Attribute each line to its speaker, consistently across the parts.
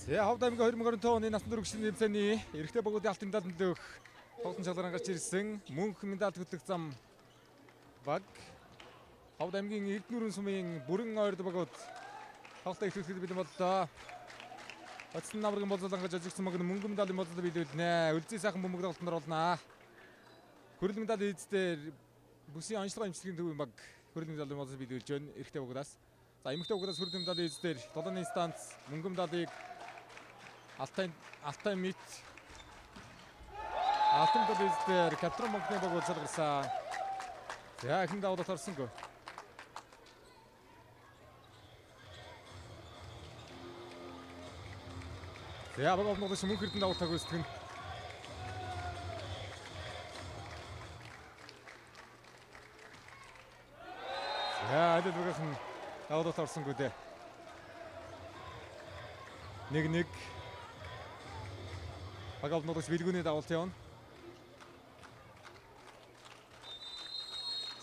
Speaker 1: За Ховд аймгийн 2025 оны насан турш нэмсэний эрэгтэй богдын алтын медаль төлөх тоглолтын шалгаран гарч ирсэн мөнх медаль төлөх зам баг Ховд аймгийн Эрдэнэ сумын бүрэн ойрд богод тоглолтоо эхлүүлэхэд бэлэн боллоо. Оцсон намрын болзол ангаж ажигдсан баг мөнгөн медалийн болзол биелүүлнэ. Үлзий сайхан бөмбөг тоглолтод орлоо. Хүрэл медаль эзээр бүсийн онцлогоо эмчилгээний төвийн баг хүрэл медалийн болзол биелүүлж байна. Эрэгтэй богдоос. За эмэгтэй богдоос хүрэл медалийн эзээр 7-ны станц мөнгөн медалийг Алтай мит алтан медаль капитан Монкны баг уулзалгарсан. За ихэнх даваад орсонгүй. За баг олногоос мөнх эрдэнэ давуу таг үүсгэн. За аль багийнхан даваад орсонгүй дээ. 1-1 баг олногоос билгүүний давалт явна.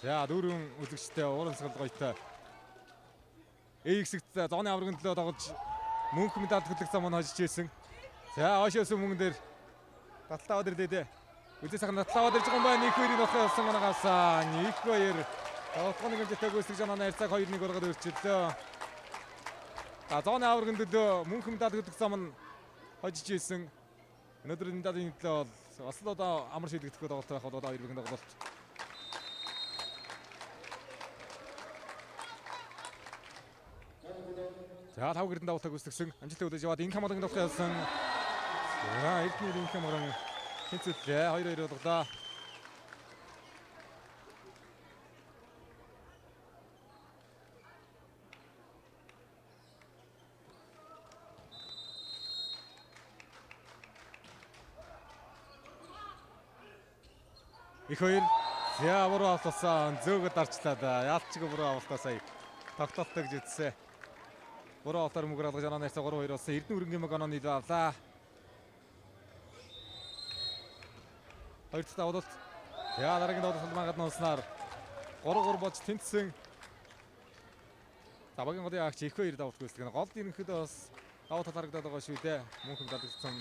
Speaker 1: За дөрвөн үзэгчтэй урамсгал гоётой. Хэсэгт зооны аврагын төлөө тоглож мөнх медаль төлөх зам нь хожиж ирсэн. За оошоос мөнгөн дээр татлаа өдөрлөө. Үзээ сайхан татлаа өдөрж байгаа юм байна. 1-2-ийн болох явсан манагаас 1-2 тоглоомын гэмтэлтэй гүйцэтгэж байгаа найрцаг 2-1 ургаад өрчлөө. За зооны аврагын төлөө мөнх медаль төлөх зам нь хожиж ирсэн. Өнөөдөр медалийн төлөө бас л одоо амар шийдэгдэхгүй тоглолт байх бол одоо 2-1 тоглолт. За тав гэрдэн давуултаг үсгсэн. Амжилттай үлээж яваад энэ хамгаалгын тоглох явсан. За Эрдэнэ энэ хамгаалгын тэнцвэрлээ. 2-2 болголоо. Их хоёр. За буруу авалтсан. Зөөгд дарчлаа да. Яалтчиг буруу авалтаа сая тогтолтог жидсэн. Буруу авалтаар мөнгөр алгаж оноо найрцаа 3-2 болсон. Эрдэнэ өргөнгийн мэг оноо нийлээ авлаа. Хоёр дахь давуулт. За дараагийн давуулт гадна унснаар 3-3 болж тэнцсэн. За багийн голын агч их хоёр давуулт гүйцэтгэв. Голд ерөнхийдөө бас давуулт харагдаад байгаа шүү дээ. Мөнх медальдсан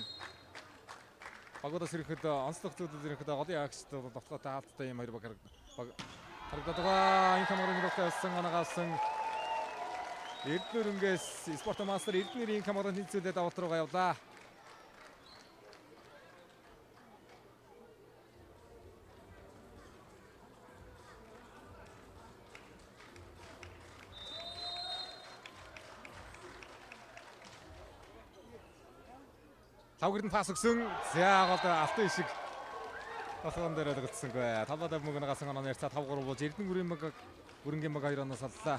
Speaker 1: багуудаас ерөнхийдөө онцлог зүйлүүд ерөнхийдөө голын агчд довтлоотой хаалттай юм хоёр баг харагдаад байгаа. Энэ хамгаалын тоглолтод явсан оногаасан Эрдэнэ өрөнгөөс спорт мастер Эрдэнэ хамгаалын тэнцвэрлэлд давуулт руугаа явлаа. Тав гэрдэн пас өгсөн. За гол алтан ишиг толгоон дээр өлгөлдсөнгүй. Талбайд мөнгө нагасан оноо ярьцаа 5-3 болж Эрдэнэ өрөнгийн мэг 2 оноос аллаа.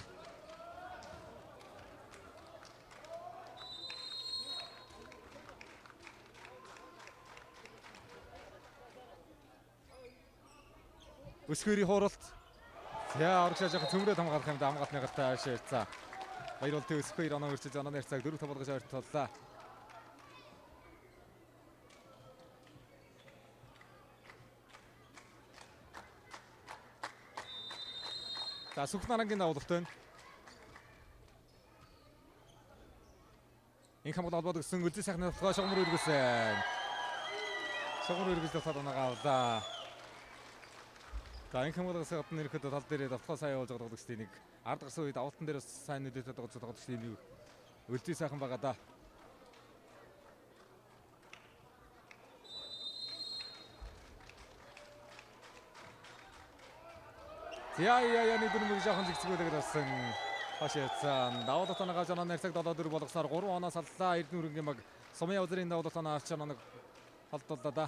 Speaker 1: Өсгөрийн хууралт. За орогшоо жоохон цөмрөөд хамгаалах юм да хамгаалтны гартаа аашаа ярьцаа. Баяр болтой өсгөр оноо өрчөж оноо ярьцааг 4-5 болгож ойртоллоо. За Сүхнарангийн давуулт байна. Энэ хамгаалал албад өгсөн үлзий сайхны тоглоо шогмөр өргөсөн. Шогмөр өргөж тоглоод оноогоо авлаа. За энэ хамгаалагаас гадна ирэхэд тал дээр давтлаа сайн явуулж байгаа тоглогчдын нэг ард гарсан үед давалтан дээр бас сайн нүдэтэй тоглогчдын нэг үлзий сайхан байгаа да. Яа нэг дүрмэг жоохон зэгцгүүлээд болсон. Хашаацсан. Давуулт оноо гаж оноо нарцаг 7-4 болгосноор 3 оноос аллаа. Эрдэнэ өрөнгийн мэг Сумын узрын давуулт оноо авч оноо холдоллоо да.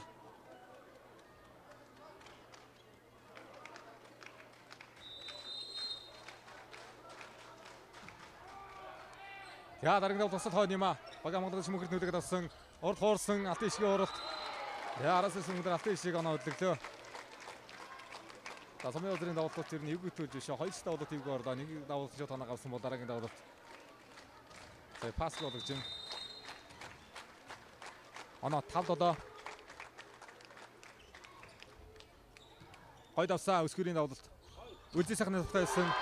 Speaker 1: За дараагийн давуулт тусал хойно юм аа. Баг хамгаалгын мөнхөрт нүдэгэд авсан. Урд хуурсан алтан ишгийн уралт. За араас сүмдэр алтан ишгийг оноо хөдлөглөө. За Сумын узрын давуултууд ер нь эвгүй төлж биш. Хоёр дахь давуулт эвгүй орлоо. Нэг давуулт ч тоног авсан бол дараагийн давуулт. За пас болгож юм. Оноо 5-7. Гойд авсан өсгөрийн давуулт. Үлзий сайхны тухтай байсан.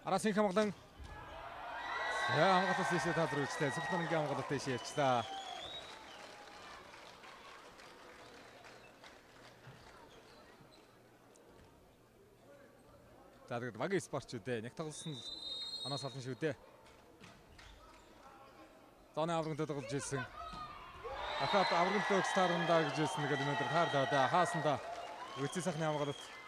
Speaker 1: Араас их хамгаалан. За хамгаалалтаас дэшээ тадруулжлаа. Цогцолтонгийн хамгаалалт дэшээ явчлаа. За тэгээд Маги спортч үү дээ. Нэг тоглосон анаас алсан шүү дээ. Зоны аврагт тоглож ирсэн. Ахад аврагт старндаа гэж хэлсэн нэг өнөөдөр таарлаа. Хаасанда үцээ сайхны хамгаалалт.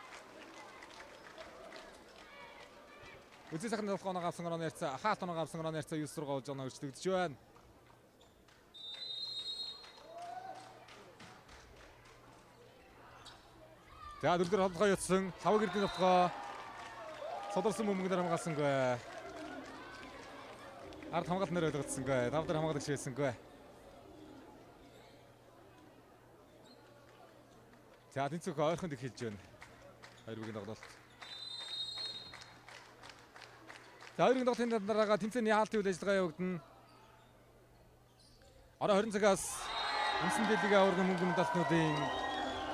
Speaker 1: Үцээ сайхны тоглоом авсан гоноо ярьцаа. Ахаат оноо авсан гоноо ярьцаа 9 руу олж оноо өчлөгдөж байна. За дөрөвдөр холбогоо ятсан. 5 гэрдийн тоглоо. Содорсон бөмбөгнөр хамгаалсангүй. Ард хамгаалт нэр ойлгоцсонгүй. 5 дээр хамгаалагч шээсэнгүй. За тэнцвэх ойрхонд их хэлж байна. Хоёр бүгийн тоглолт. За хоёрын тоглолтын дараагаар тэмцээний хаалтын үйл ажиллагаа явагдана. Орой 20 цагаас Үнсэн дэлхийн аваргын мөнгө медальтнуудын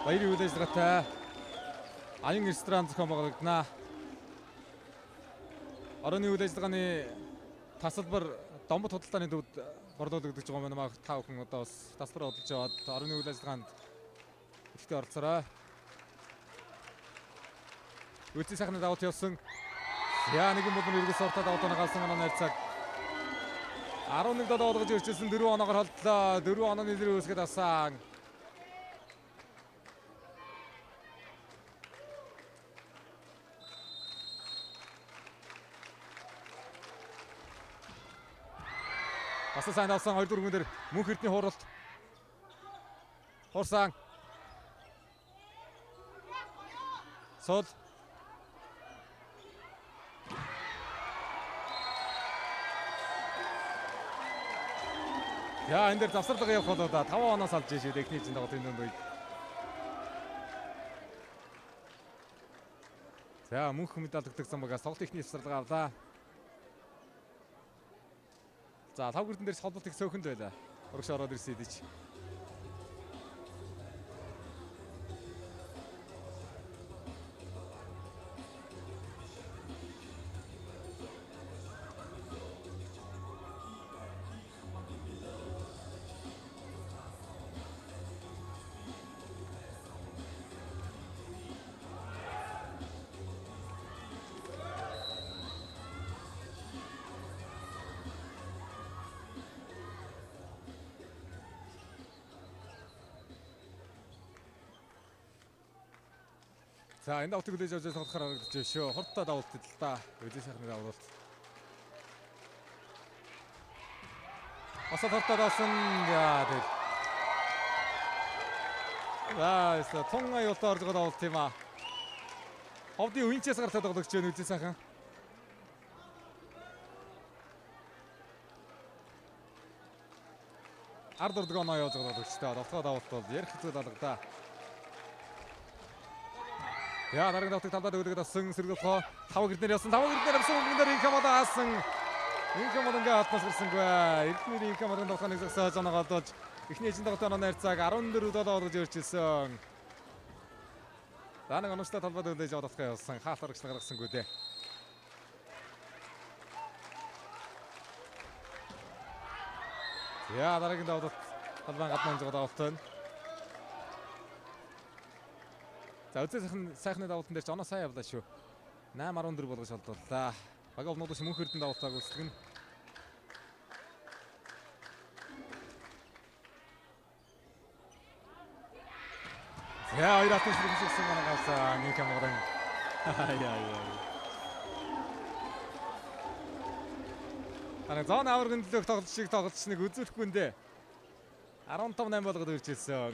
Speaker 1: баярын үйл ажиллагаатай аян ресторан зохион байгуулагдана. Оройны үйл ажиллагааны тасалбар Домбот худалдааны төвд борлуулагдаж байгаа маа та бүхэн одоо бас тасалбар хөдөлж яваад оройны үйл ажиллагаанд ихтэй орцороо. Үцээ сайхны давалт явсан. Яа нэгэн болон эргэс ортоо давалт нагаасан гоноо найрцаг. 11 доо олгож ирчихсэн 4 оноогоор холдлоо. 4 онооны нэр үүсгээд авсан. Басан сайн авсан 2 дөрвөн дээр мөнх эрдний хууралт. Хуурсан. Сул. Яа энэ дээр завсарлага явах болоо да 5 оноос алж ийшээ техникийн тоглолтын дунд үед. За мөнх медаль өгдөгсөн багаас тоглолт техникийн завсарлага авлаа. За 5 гэрдэн дээрс холболт их сөөхөнд байлаа. Урагш ороод ирсэн идэж. За энэ давтыг хүлээж авч тоглохоор харагдаж шүү. Хурдтай давалт л да. Үдээ сайхны давалт. Асаа хурдтай давсан яа тэр. За тунга юутаар орж байгаа давалт юм аа. Ховдын үнчээс гартаа тоглогч байна үдээ сайхан. Ард урд гоноо явуулж байгаа тоглогчтой. Давтгаа давалт бол ярих зүйл алгадаа. Яа дараагийн давтыг талбайд өгдөг авсан сэргэлхоо 5 гэрднэр явсан 5 гэрднэр авсан мөнгөнөр инкам одоо хаасан инкам ингээ хатнаас гэрсэнгүй эрдмийн инкам одоо тоглохыг зогсоож оноогоо олдож эхний эзэн тоглолтын найрцааг 14-7 олгож өөрчилсөн. За нэг онцтой талбайд өгдөж явах явсан хаалт аргач гаргасангүй дээ. Яа дараагийн давтад талбайн гадна онцгой давтан. За үцээ сайхны давалтан дээр ч оноо сайн явлаа шүү. 8-14 болгож холдууллаа. Бага овнуудаас мөнх эрдэнэ давалтааг үүсгэн. За хоёр хатан шүргсэн гоноо гавсан нэг хамгааран. Яа. Ара зон аваргын төлөөх тоглолт шиг тоглолтсныг үзүүлэхгүй нэ. 15-8 болгоод өрчилсөн.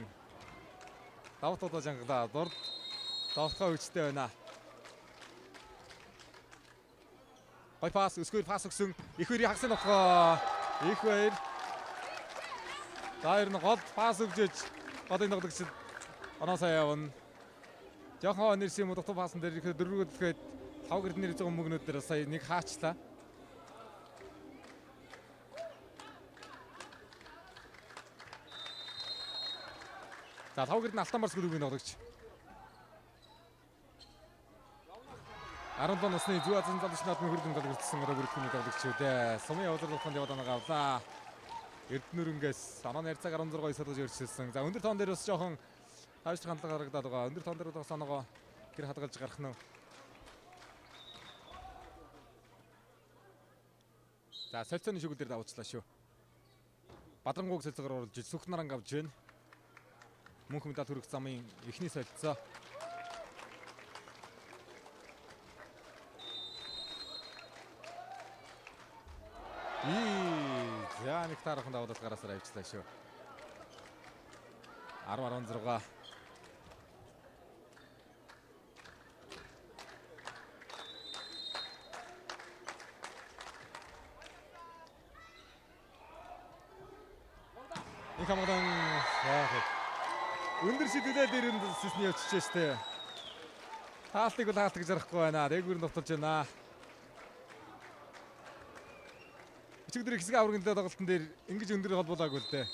Speaker 1: Давтуудаа жангалаа. Дурд давтгаа хүчтэй байна. Гой пас, өсгөр пас өгсөн. Их хоёрын хагасны нохоо. Их хоёр. Дайр нь гол пас өгж голын тоглогчид оноосоо явна. Жохон нэрсийн модтой пасан дээр ихээр дөрвөгд ихэд 5 гэрднэр зүүн мөгнүүд дээр сая нэг хаачлаа. За 5 гэрдэн алтан барс гүрүүгийн тоглогч. 17 насны Зүү Азийн залууч наадмын хөрлөмж төлөвлөсөн одоо бүртгэний тоглогчдээ сумын явуулгын яваад байгаа авлаа. Эрдэнэрэнгээс санааны харьцааг 16 суулгаж өршөлсөн. За өндөр тоон дээр бас жоохон хавьж хандлага харагдаад байгаа. Өндөр тоон дээр бас санаага гэр хадгалж гарах нь. За солилцооны шүгэл дээр давуучлаа шүү. Бадрангуйг солилцоогоор оруулж Сүх Наранг авж байна. Мөнх медаль хүрэх замын эхний солилцоо. За нэг таархан давуулаад гараасаар авчлаа шүү. 10-16. Их хамгаалан өндөр шидэдээ дээр нь сисний явчихжээ штэ. Таалтыг бол хаалт гэж арахгүй байна. Дээгүүр нь дуталж байна. Өчигдөр хэсэг аврагын тоглолтын дээр ингэж өндөр холбоолаагүй л дээ.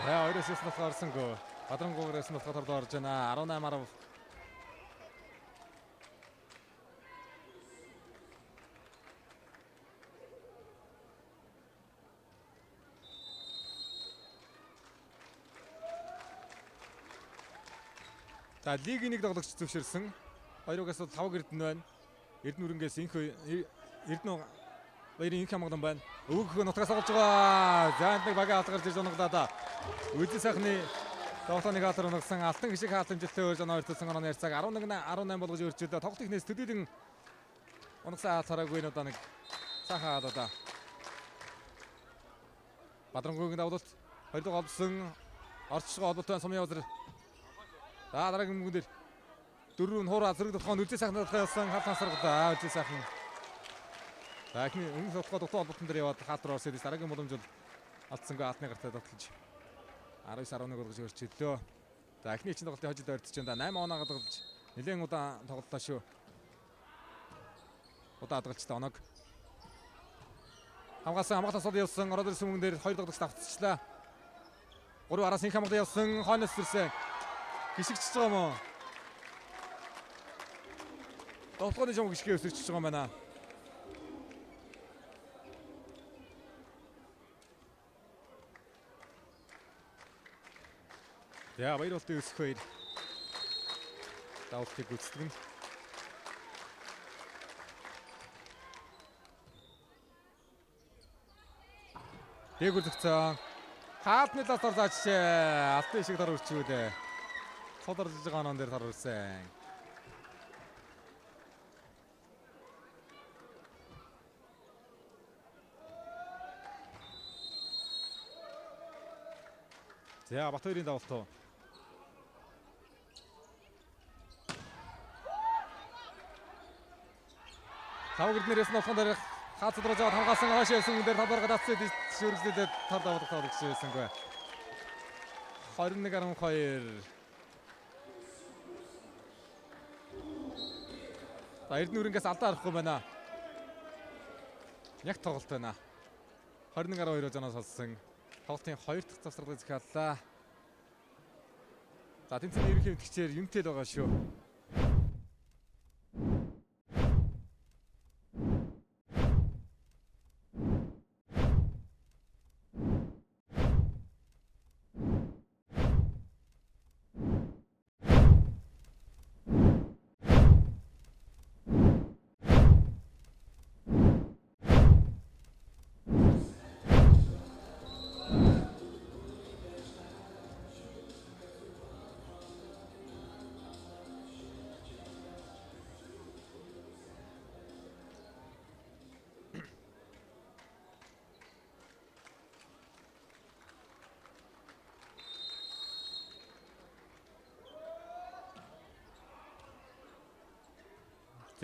Speaker 1: За хоёроос яснах гарсангүй. Бадрангуйгаас нь болохоор орж байна. 18-10. За лигийн нэг тоглогч зөвшөөрсөн. Хоёрогоос 5 Эрдэнэ байна. Эрдэнэрэнгээс Эрдэнэ баярын их хамгаалан байна. Өөгөө нутгаас олж байгаа. За энэ багийн алт гарч ирж оноглоо. Үзэн сайхны тоглооны хаалтар унагсан алтан гişиг хаалтамжтай өрж оноо өртсөн онооны харьцааг 11-18 болгож өрчөөдөө тоглолт ихнээс төдийлөн унагсан хаалтараагүй нь одоо нэг цаахан хаалаа. Бадрангуйгийн давуулт 2 дугаар олбсон орчшгоо холбоотой сумын явуулар. За дараагийн мөнгөн дээр 4 нь хуураа зэрэг дотгоон үзэн сайхны дотгоон хаалт хасаргадаа. Үзэн сайхан. За ихний өмнө дотгоо дотоо холбоотон дээр яваад хаалтар орсод дараагийн боломж бол алдсангүй алтны гартаа дотлож 19-11 болгож өрчөлөө. За эхний чинь тоглолтын хожид ойртож байна. 8 оноо гадгалж нэлээд удаан тоглолтоо шүү. Удаа хадгалжтай оног. Хамгаалсан сод явсан ороод ирсэн мөнгөн дээр 2 тоглогч давтчихлаа. 3 араас их хамгаалсан явсан хойноос ирсэн. Гიშгчж байгаа мó. Тоглооны жам гიშгээ өсөрчж байгаа юм байна. За баяр болтын өсөх баяр. Давуултыг гүйцэтгэн. Дээгүр зөгцөн. Хаалтны талаас орж алтын шиг дор өрчүүлээ. Содорж байгаа онон дээр тарварсан. За Батбаярын давуулт. Тав гэрнээс нь болохон дээр хаац дөрөж аваад хамгаалсан хаашаа явсан дээр талбарга татсан шүргэлээд тал давуулт тавьчихсангүй. 21-12. За Эрдэнэрэнгээс алдаа арахгүй байна. Яг тоглолт байна. 21-12 жаноос олсон. Тоглолтын 2 дахь завсралыг захиаллаа. За тэнцвэрийн ерөнхий мэдгчээр Юнтэл байгаа шүү.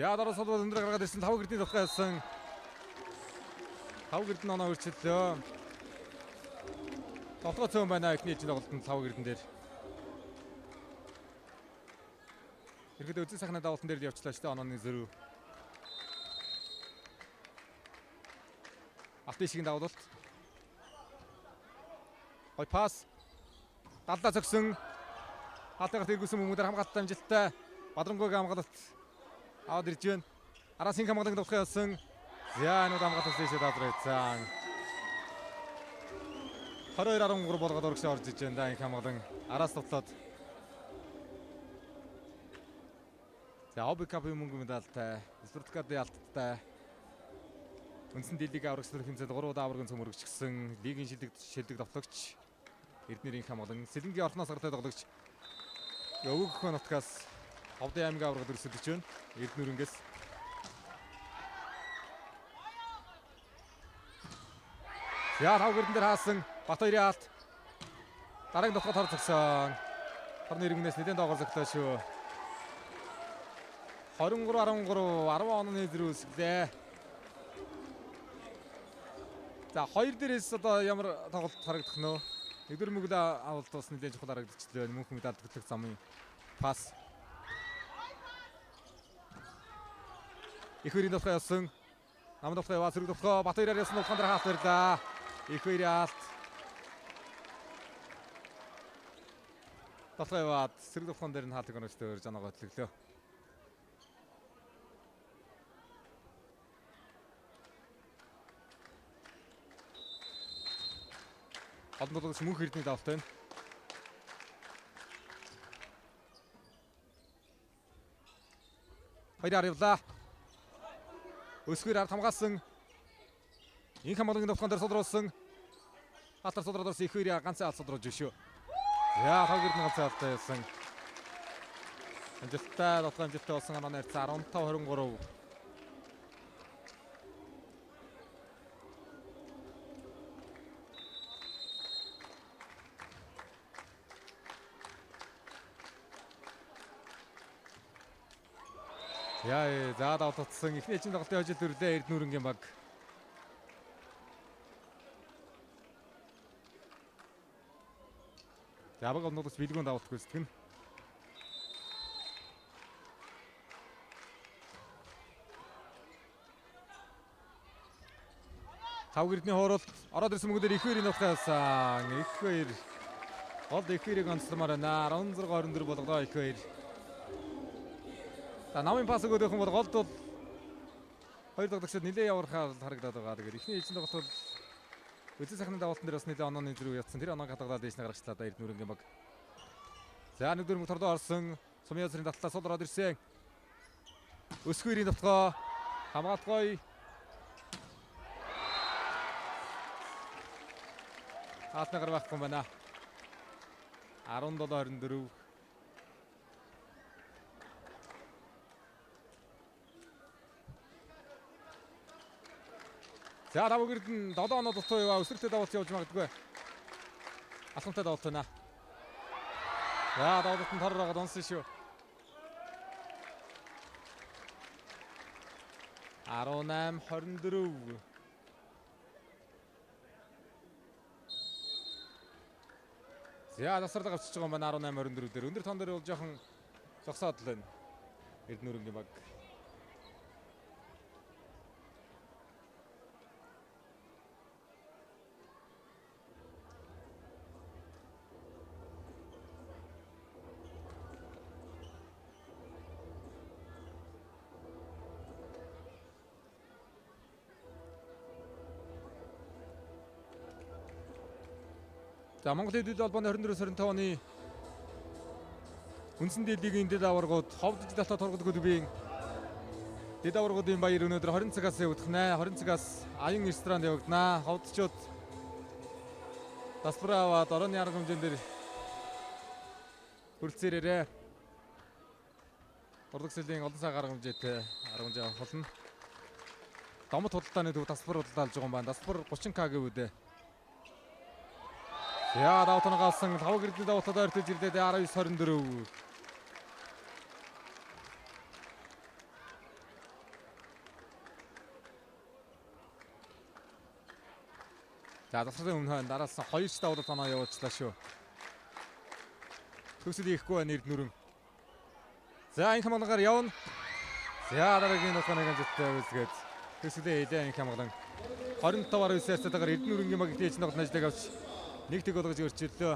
Speaker 1: За дараа солбол өндөр гаргаад ирсэн 5 гэрдийн дотгоо ялсан. 5 гэрдэн оноо өрчлөө. Тоглоо цөөн байна эхний чинь тоглолтод 5 гэрдэн дээр. Ихэд үзэн сайхны давуултан дээр явчлаа шүү дээ онооны зөрүү. Алтын шигийн давуулт. Гой пас. Далдаа зогсон. Хатагаар тэргүүлсэн мөнгөөр хамгаалалттай амжилттай. Бадрангойг хамгаалалт аваад ирж байна. Арасын хамгаалалтыг товхоо явсан. За энэ хамгаалалт дэшээ дадрайцсан. 22-13 болгоод өргөшөө орж иж байна. Энэ хамгаалан араас тоглоод. За Обикапын мөнгө медальтай, Спорткадын алттай. Үндсэн дэлийг аврагч нар хэмжээд 3 удаа аврагын цөмөрөгчсөн лигийн шилдэг тоглогч Эрдэнэрийн хамгаалан Сэлэнгийн орхноос гартай тоглогч Өвгөх нутгаас Ховдын аймгийн аврагад өрсөлдөж байна. Эрдэнэрэнгээс за тав гэрдэн дээр хаасан Батбаярын алт дараагийн дотгод хор зогсон. Хорны иргэнээс нэлээд доогоор зогтлоо шүү. 23-13 10 онооны зэрэг үсгэлээ. За хоёр дээрээс одоо ямар тоглолт харагдах нөө. Нэгдүгээр мөглөө авалт бас нэлээд чухал харагдчихлээ. Мөнх медаль төлөх замын пас. Их хоёрын дотгоо явсан. Намд дотгоо яваа зэрэг дотгоо Батбаяраар явсан ухаан дээр хаалт барьлаа. Их хоёрын алт. Дотгоо яваад зэрэг ухаан дээр нь хаалтыг оногчтой өрж оноогоо төлөглөө. Олон тоглогч мөнх эрдний давалт байна. Баяр явлаа. Өсгөр ард хамгаалсан. Инх хамгаалгын давтхан дээр содруулсан. Хатар содроод их хоёрын ганцхан алт содруулж шүү. За хогөрд нь ганцхан алт байсан. Амжилттай дотгоо амжилттай болсон онооны харьцаа 15-23. Яа за давтагдсан ихний чинь тоглолтын хожил төрлөө Эрдэнэрэнгийн баг. За баг оногч бэлгүүн давалт гүйцэтгэн. Тав гэрдний хооролт ороод ирсэн мөнгөдөр их хоёрын нутгаас их хоёр гол их хоёрыг онцломоор байна. 16-24 болгоо их хоёр. За намын пас өгөөд явах юм бол голд бол хоёр тоглогчид нэлээд явархаар харагдаад байгаа. Тэгэхээр эхний ээлжинд тоглолт Үзэн сайхны даваалтан дээр бас нэлээд онооны зэрэг явцсан. Тэр оноог хадгалаад дэш нагарчлаа да Эрдэнэрэнгийн баг. За нэгдүгээр мөнгө тордоо орсон. Сумын ясрын давталаа сул ороод ирсэн. Өсгөрийн давтгоо хамгаалгой. Хаалтнагаар байхгүй байна. 17-24. За давуу гэрдэн 7 оноо дутуу яваа өсөртэй давалт явж магадгүй. Асамтай давалт байна. За давалт нь торроод онсон шүү. 18-24. За засварлага авчиж байгаа юм байна 18-24 дээр. Өндөр тон дээр бол жоохон зогсоод л байна. Эрдэнэрэнгийн баг. За Монгол Эд холбооны 24-25 оны үндсэн дэлхийн дэд аваргууд ховд жилтаа торгод клубын дэд аваргуудын баяр өнөөдөр 20 цагаас явагдана. 20 цагаас аян ресторанд явагдана. Ховдчууд тасбараа аваад орооны арга хэмжээнд дээр хүрэлцээрээ урлагслийн олон сая арга хэмжээтэй арга хэмжээ авах болно. Домод худалдааны төв тасбар худалдаалж байгаа юм байна. Тасбар 30k гэвүдэ. Яа давтан галсан тав гэрдний давтаад ойртож ирлээ 19-24. За засрын өмнө дараалсан 2 ч давлт оноо явуулчлаа шүү. Төсөл ихгүй байна Эрдэнэрэн. За энэ хамгаалгаар явна. За дараагийн нутгийн амжилттай үзгээд төсөлөө хэлээ энэ хамгаалан 25-19 цаатаагаар Эрдэнэрэнгийн баг ихтэй чинь тоглолт ажлыг авч нэг тэг болгож өрчлөө.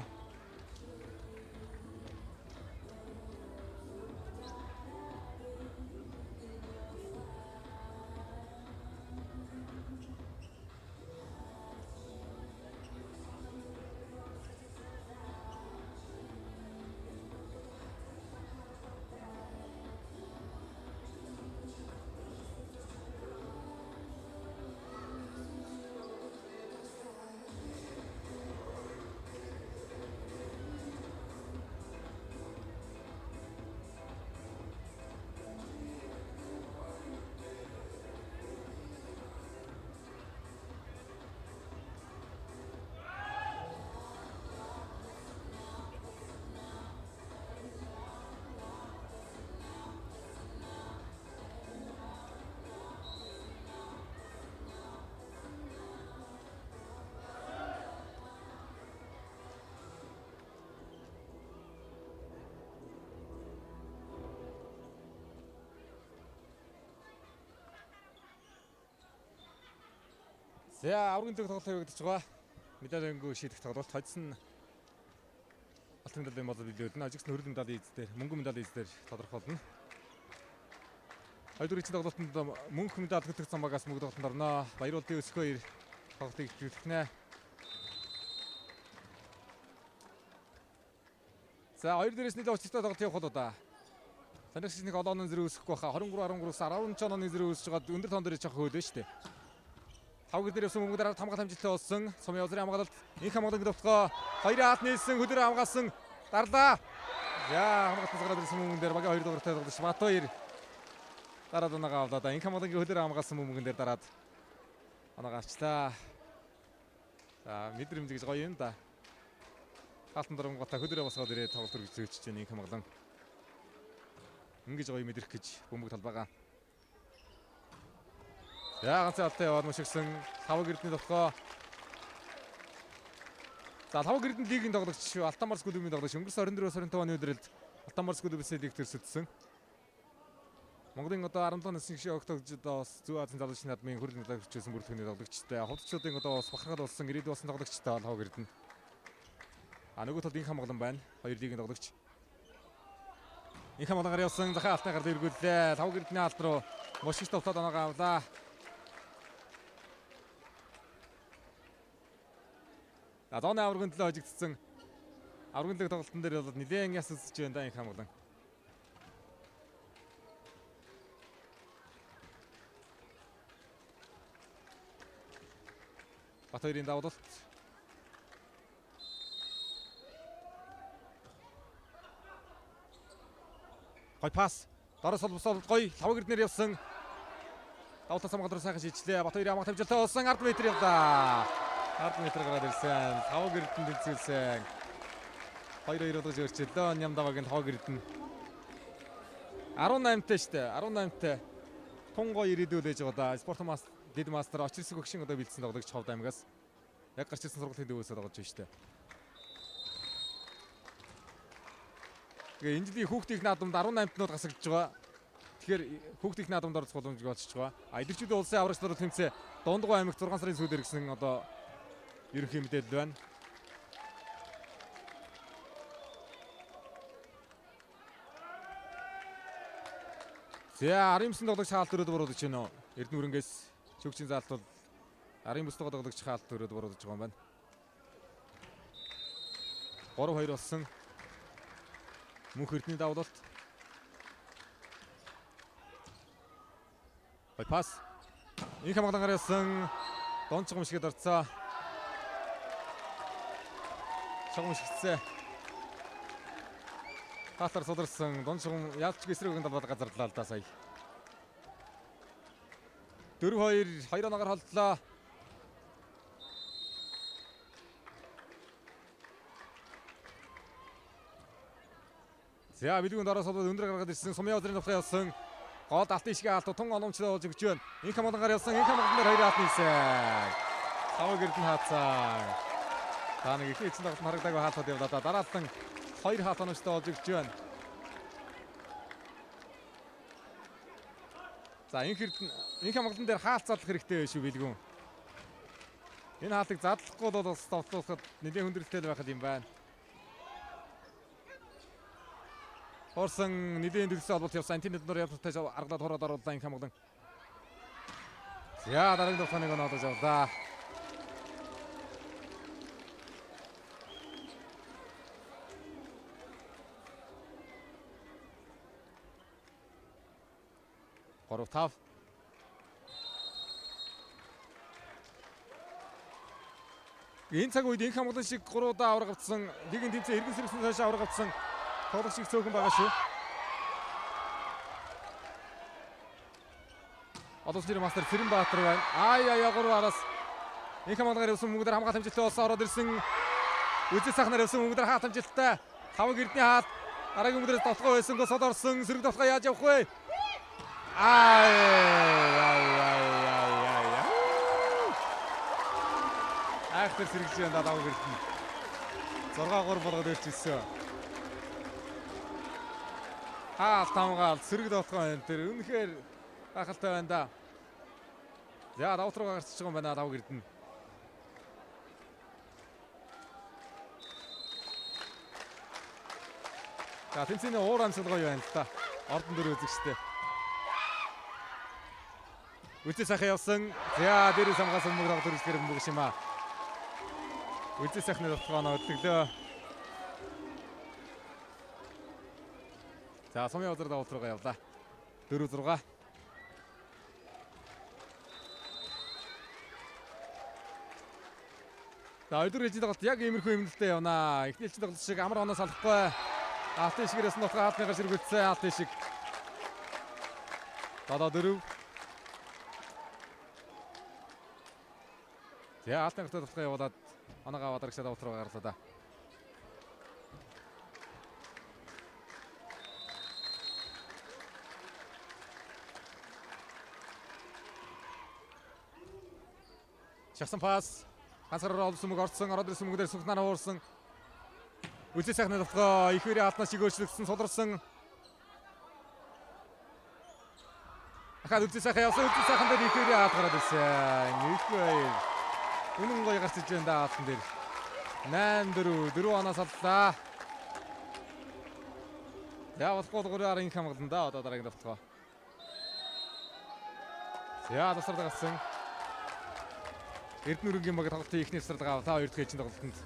Speaker 1: За аврагын дэг тоглолт явагдаж байгаа. Медалингүй шийдэх тоглолт хоцсон алтан медалийн бол билүүлнэ. Ажигс хөрөл медалийн эзээр, мөнгөн медалийн эзээр тодорхойлно. Хоёрдугаар эцэг тоглолтод мөнгө медаль хөтлөх замбагаас мөнгө тоглолтод орно. Баяруултын өсгөө тоглолтыг эхлүүлнэ. За хоёр дээрээс нэлээд өчтөй тоглолт явах болоо да. Санагч нэг олооны зэрэг өсөхгүй хаа 23-13-аас 16 оны зэрэг өсөж байгаа өндөр тоон дээр жоохон хөөлөө шүү дээ. Тавгэр дээр явсан мөнгө дараа хамгаалалт амжилттай болсон. Сумын озрын хамгаалалт инх хамгаалалтын төвтгөө хоёр хаалт нээсэн хөдөр хамгаалсан дарлаа. За хамгаалтаас гараад ирсэн мөнгөн дээр багийн 2 дугаартай тоглож Батбаяр дараад унаага авлаа да. Инх хамгаалалтын хөдөр хамгаалсан мөнгөн дээр дараад унаага авчлаа. За мэдрэмж гэж гоё юм да. Хаалтан дөрөнгөтэй хөдөр босгоод ирээд тоглолт үргэлжлүүлж байна инх хамгаалан. Ингэж гоё мэдрэх гэж бөмбөг талбайгаа. За ганцхан алтай яваад мөшгсөн тавг эрдэнэ товхоо. За тавг эрдэнэ лигийн тоглогч Алтан Марс клубын тоглогч өнгөрсөн 24-25 оны өдрөлд Алтан Марс клубын лиг төрсөдсөн. Монголын одоо 17 насны шиг огтогчд бас Зүүн Азийн залуучны наадмын хөрөл медаль хүчээсэн бүртгэгний тоглогчтой. Хувцчдын одоо бас бахархал болсон ирээдүйн болсон тоглогчтой тавг эрдэнэ. Нөгөө талд инх хамгаалан байна. Хоёр лигийн тоглогч. Инх хамгаалгаар явсан захаа алтны гард эргүүллээ. Тавг эрдэнэ алт руу мөшгөж товтоод оноогоо авлаа. Зооны аврагын төлөө хожигдсон аврагын лиг тоглолтын дээр бол нэлээд яс үзэж байна да инх хамгаалан. Батбаярын давуулалт. Гой пас. Дороос солбосол гой тавг эрдэнээр явсан. Давтал самгаалруу сайхан шийдлээ. Батбаярын хамгаалалт амжилттай болсон 10 м явлаа. 10 м гараад ирсэн. Тавг эрдэнэ тэнцүүлсэн. 2-2 болгож өөрчлөлөө. Ням давагийн тавг эрдэнэ. 18-тай штэ. 18-тай. Тунго ирээдүүлж байгаа да. Спортмас Дид мастер очирсэг өгшин одоо бэлдсэн тоглогч Ховд аймагаас. Яг гарч ирсэн сургуулийн дөвөөсөө тоглож байна штэ. Тэгээ энэ жилийн хүүхдийн наадамд 18-нууд гасагдж байгаа. Тэгэхээр хүүхдийн наадамд орох боломжтой болчихж байгаа. Идэгчүүдийн улсын аврагч нар тэмцээ Дундгой аймагт 6 сарын сүүлээр гисэн одоо ерөнхий мэдээлэл байна. За 19 тоглогч хаалт өрөөд буруулж байна уу? Эрдэнэ хөрөнгөөс шүүгчийн заалт бол 19 тоглогч хаалт өрөөд буруулж байгаа юм байна. 3-2 болсон. Мөнх эрдэнэ давуулалт. Бай пас. Инх хамгаалгаар явсан донцгом шигэд орцоо. Шогом шигцээ. Хаалтар суларсан донцгом яалч эсрэг өгөн талбайд газарлаа л да сая. 4-2 2-оноогоор холдлоо. За билгүүнд ороосоо өндөр гаргаад ирсэн Сумын озрын товхоо явсан. Гол алтын ишгээ алт тун оnomчлоо болж өгч байна. Инх хамгаалгаар явсан. Инх хамгаалгаар 2 хаалт нийсэн. Тавг эрдэнэ хаацсан. Та нэг их эцэн тоглолт харагдаагүй хаалтууд явлаа да. Дараалтан 2 хаалт оnomчлоо болж өгч байна. За инх хамгаалан дээр хаалт задлах хэрэгтэй байх шүү билгүүн. Энэ хаалтыг задлахгүй бол бас товтлуулахад нэлээд хүндрэлтэй байхад юм байна. Орсон нэлийн дэлгэсэн холболт явсан антинед нөр явталтай аргалаад хороод оруулаа инх хамгаалан. За дараагийн тохиолыг оноодож явлаа. Горов тав. Энэ цаг үед инх хамгаалан шиг 3 удаа авраг авцсан. Лигийн тэмцээн эргэн сэргсэн цааш авраг авцсан. Тоглогч шиг цөөхөн байгаа шүү. Одоосны мастер Цэрэнбаатар байна. Ай 3 араас инх хамгаалгаар явсан мөнгөдөр хамгаалт амжилттай болсон ороод ирсэн. Үзэл сахнаар явсан мөнгөдөр хаалт амжилттай. Тавг эрдэнэ хаалт. Дараагийн мөнгөдрөөс товтлогоо байсан гоо сод орсон. Сэрэг товтлогоо яаж явах вэ? Ай. Ахтар сэрэгж байна тавг эрдэнэ. 6-3 болгоод өрчилсөн. Хаалт хамгаалт сэрэг товтлогоо энэ тэр үнэхээр гахалтай байна да. За давт руу гарч байгаа юм байна давг эрдэнэ. За тэнцээний уур амьсгал гоё байна л та. Ордон дөр үзэгчтэй. Үгүй сайхан явсан. За дээрээс хамгаас өмнө давт үргэлжлэхээр мөнгө юм аа. Үгүй сайхны давтгаанаа өдөглөө. За сумын өдөр давт руугаа явлаа. 4-6. За өдөр ижил тоглолт яг иймэрхүү юмнэлтэй явнаа. Эхний ижил тоглолт шиг амар оноос алахгүй. Алтын шигээс нь утга хаалтныгаар ширгүүлсэн алтын шиг. Дадаа 4. За алтын гартаа давтгаа явуулаад оноогоо аваад аргашаа давт руу гарлаа да. Шахсан пас. Ганцаараа олсон мөг орсон, ороод ирсэн мөнгөдөр сүнхнаа уурсан. Үлзий сайхны давтгаа их хэрэг алтнаас шиг өөрчлөгдсөн суларсан. Ахад үлзий сайхан явсан, үлзий сайхан дээр их хэрэг аалгараад ирсэн. Нэггүй. Үнэн гоё гарч иж байна да алтан дээр. 8-4 оноос аллаа. Яавал голгороор инх хамгаална да одоо дараагийн давтгаа. За тасрал гарсан. Эрдэнэ өргөнгийн баг тоглолтын ихний тасрал гав та хоёр дахь эцэг тоглолтод.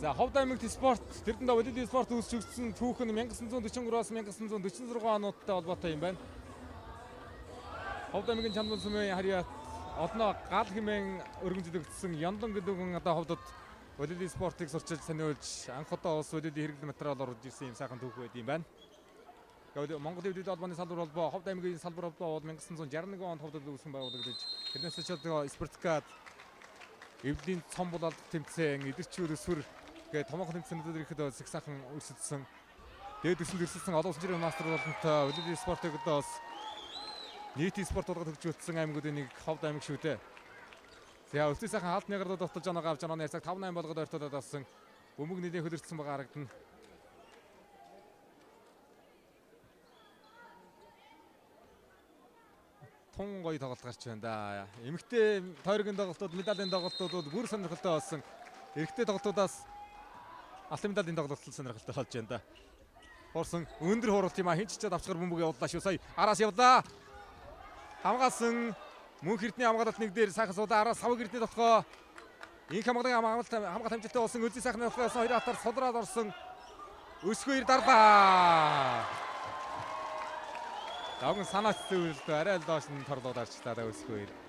Speaker 1: За Ховд аймагт спорт Тэрдэндээ бодит спорт үүсгэгдсэн түүх нь 1943-аас 1946 онуудтай холбоотой юм байна. Ховд аймгийн Чандан сумын харьяат одноо гал хэмээн өргөмжлөгдсөн Яндон гэдэг хүн одоо Ховдод бодит спортыг сурчилж сониулж анх удаа улс бодит хэрэглэл материал оруулж ирсэн юм сайхан түүх байд юм байна. Монгол Эвдүүд холбооны салбар холбоо Ховд аймгийн салбар холбоо 1961 онд Ховдод үүсгэн байгуулагдаж тэрнээс ч спортикад эвлийн цом болоод тэмцээн эдэрчүүд өсвөр гээ томоохон тэмцээнүүдэд ирэхэд их сайхан өрсөлдсөн. Дээд өсөлд өрсөлдсөн олон улсын жирийн мастер болонтой олимпийн спортыг одоо бас нийтийн спорт болгоод хөгжүүлсэн аймагуудын нэг Ховд аймаг шүү дээ. За өлтөй сайхан хаалтны гардад дотолж оноогоо авч онооны ярьцаг 5-8 болгоод ойртуулаад авсан. Бөмбөг нэлээд хөлөрцсөн байгаа харагдана. Тун гоё тоглолт гарч байна да. Эмэгтэй тойргийн тоглолтууд, медалийн тоглолтууд бүр сонирхолтой болсон. Эрэгтэй тоглолтуудаас алтан медалийн тоглолт сонирхолтой болж байна да. Хуурсан өндөр хууралт юм а хинч чад авчгаар бөмбөг явууллаа шүү. Сая араас явлаа. Хамгаалсан мөн хэрдний хамгаалалт нэг дээр сайхан суудаа араас сав гэрдний дотгоо инх хамгаалалт хамжилттай болсон Үлзий сайхны дотгоос хоёр хатар судраад орсон. Өсгөөр дарлаа. Давган санаач зөвлөлт арай л доош нь торлоод арчлаа да өсгөөр.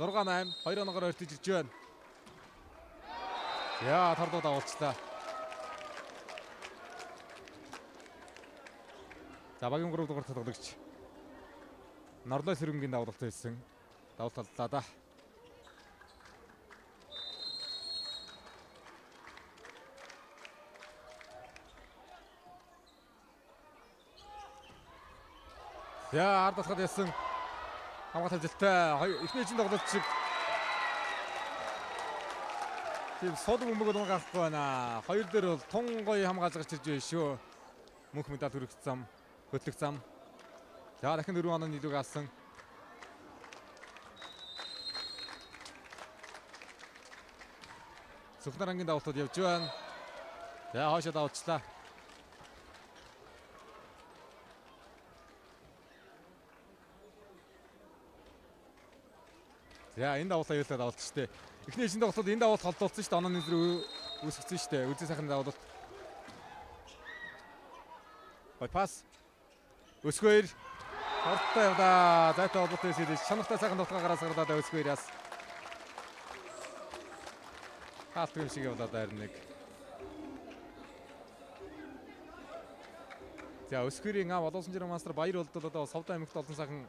Speaker 1: Зургаан 8 2 оноогоор ойртож ирж байна. Яа торлоод авалцлаа. За багийн 3 дугаар тоглогч. Норлой сэрэнгийн давлалт хийсэн. Давлт таллаа да. Яа ард талхад ясан хамгаалалт ажилтай эхний чинь тоглолт шиг тийм сод бөмбөг бол гарахгүй байна. Хоёр дээр бол тун гоё хамгаалж гарч ирж байна шүү. Мөнх медаль хүрэх зам, хөтлөх зам. За дахин 4 оноо нийлүүг алсан. Сүхнарангийн давталд явж байна. За хоошоо давчлаа. За энэ давуулаа аюултай давуулт шүү дээ. Эхний эшин давуулт энэ давуулт холдуулсан шүү дээ. Онооны нэр үүсгэсэн шүү дээ. Үлзий сайхны давуулт. Пас. Өсгөөр. Хорттой явлаа. Зайтай холбоотой хэсэгдэж чанартай сайхан давтгаа гараас гарлаа өсгөөриас. Хаалт юм шиг явлаа дайр нэг. За өсгөөрийн аав олон жирийн мастер Баяр болдод одоо Совд аймагт олон сайхан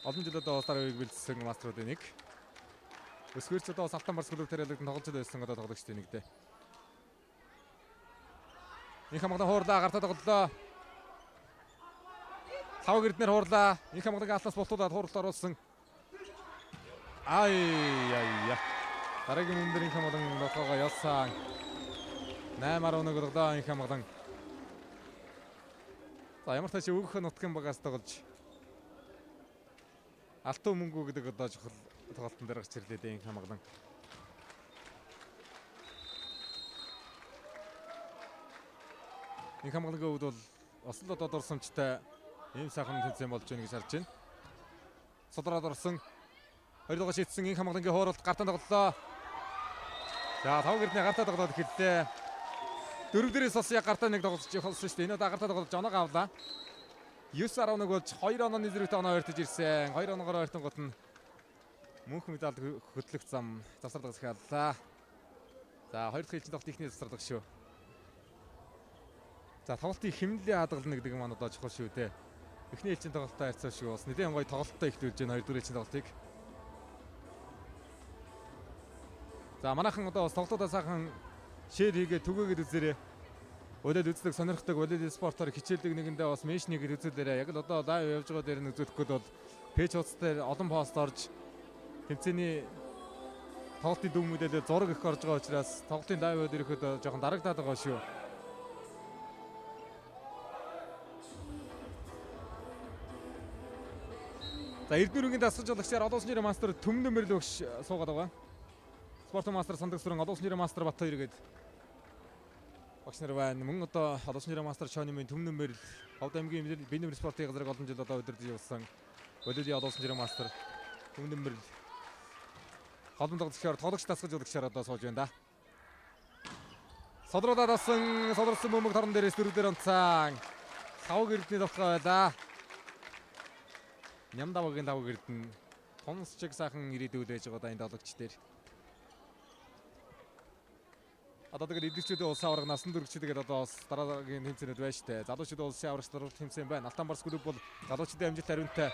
Speaker 1: олон жил одоо старыг бэлдсэн мастеруудын нэг. Өсгөрч одоо Алтан барс клуб тарилгад тоглож байсан одоо тоглогчтой нэгдээ. Их хамгаалан хуурлаа гартаа тоглолоо. Хав гэрднэр хуурлаа. Их хамгаалан алтаас бултуулаад хууралт оруулсан. Ай. Дараагийн өндөр их хамгаалан нохоогоо ялсан. 8-11 тоглоо их хамгаалан. За ямар тач өөгөх нутгийн багаас тоглож алтан мөнгө гэдэг одоо чухал тоглолтын дээр гарч ирлээ дээ их хамгаалан. Их хамгаалагын хувьд бол ослоо дорсомжтой ийм сайхан тэнцэн болж байна гэж харж байна. Содроод орсон 2 дугаар шийдсэн их хамгаалагын хууралт гартаа тоглолоо. За 5 гэрдний гартаа тоглоод эхэллээ. 4 дээрээс бас яг гартаа нэг тоглож болсон шүү дээ. Энэ удаа гартаа тоглож оноог авлаа. 9-11 болж 2 онооны зэрэгтэй оноо ойртож ирсэн. 2 оноогоор ойртон гот нь мөнх медаль хөдлөх зам завсардаг захиаллаа. За 2 дахь ээлжийн тоглолт ихний завсардаг шүү. За тоглолтын хэмнэлийн хадгална гэдэг нь маань одоо чухал шүү дээ. Эхний ээлжийн тоглолттой харьцаа шүү. Бас нэгэн гоё тоглолттой ихтүүлж байна 2 дугаар ээлжийн тоглолтыг. За манайхан одоо бас тоглолтоо сайхан шеэр хийгээд түгээгээд үзээрэй. Улаал үздэг сонирхдаг улаал спортоор хичээлдэг нэгэндээ бас меншнийг үзүүлээрэй. Яг л одоо лайв явж байгаа дээр нь үзүүлэх гээд бол пэйж хуудас дээр олон пост орж тэмцээний тоглолтын дүн мэдээлэл зураг их орж байгаа учраас тоглолтын лайвд ирэхэд жоохон дарагдаад байгаа шүү. За Эрдэнэ үргийн дасгал жуулагчдаар олон улсын нэрийн мастер Төмнөн Мэрэл багш суугаад байгаа. Спорт мастер Сандаг сүрэн олон улсын нэрийн мастер Бат 2 гээд багш нар байна. Мөн одоо олон улсын нэрийн мастер Шонимын Төмнөн Мэрэл Ховд аймгийн Бинэмэр спортын газрыг олон жил одоо удирдах явсан. Болиодын олон улсын нэрийн мастер Төмнөн Мэрэл холбон тоглогчдоор тоглогч дасгал жуулагчдаар одоо сууж байна да. Содроод авсан содорсон бөмбөг торон дээрээс дөрөвдөр онцаан. Хав гэрдний тоглоо байлаа. Нямдавагийн лав гэрдэн тонс чиг сайхан ирээдүйд байж байгаа энэ тоглогч дээр. Одоо тэгээд эдгчүүдийн улсын аварга насан туршидгээд одоо бас дараагийн тэмцээнүүд байна штэ. Залуучуудын улсын аваргач даруул тэмцээн байна. Алтан барс клуб бол залуучуудын амжилт хариунтай.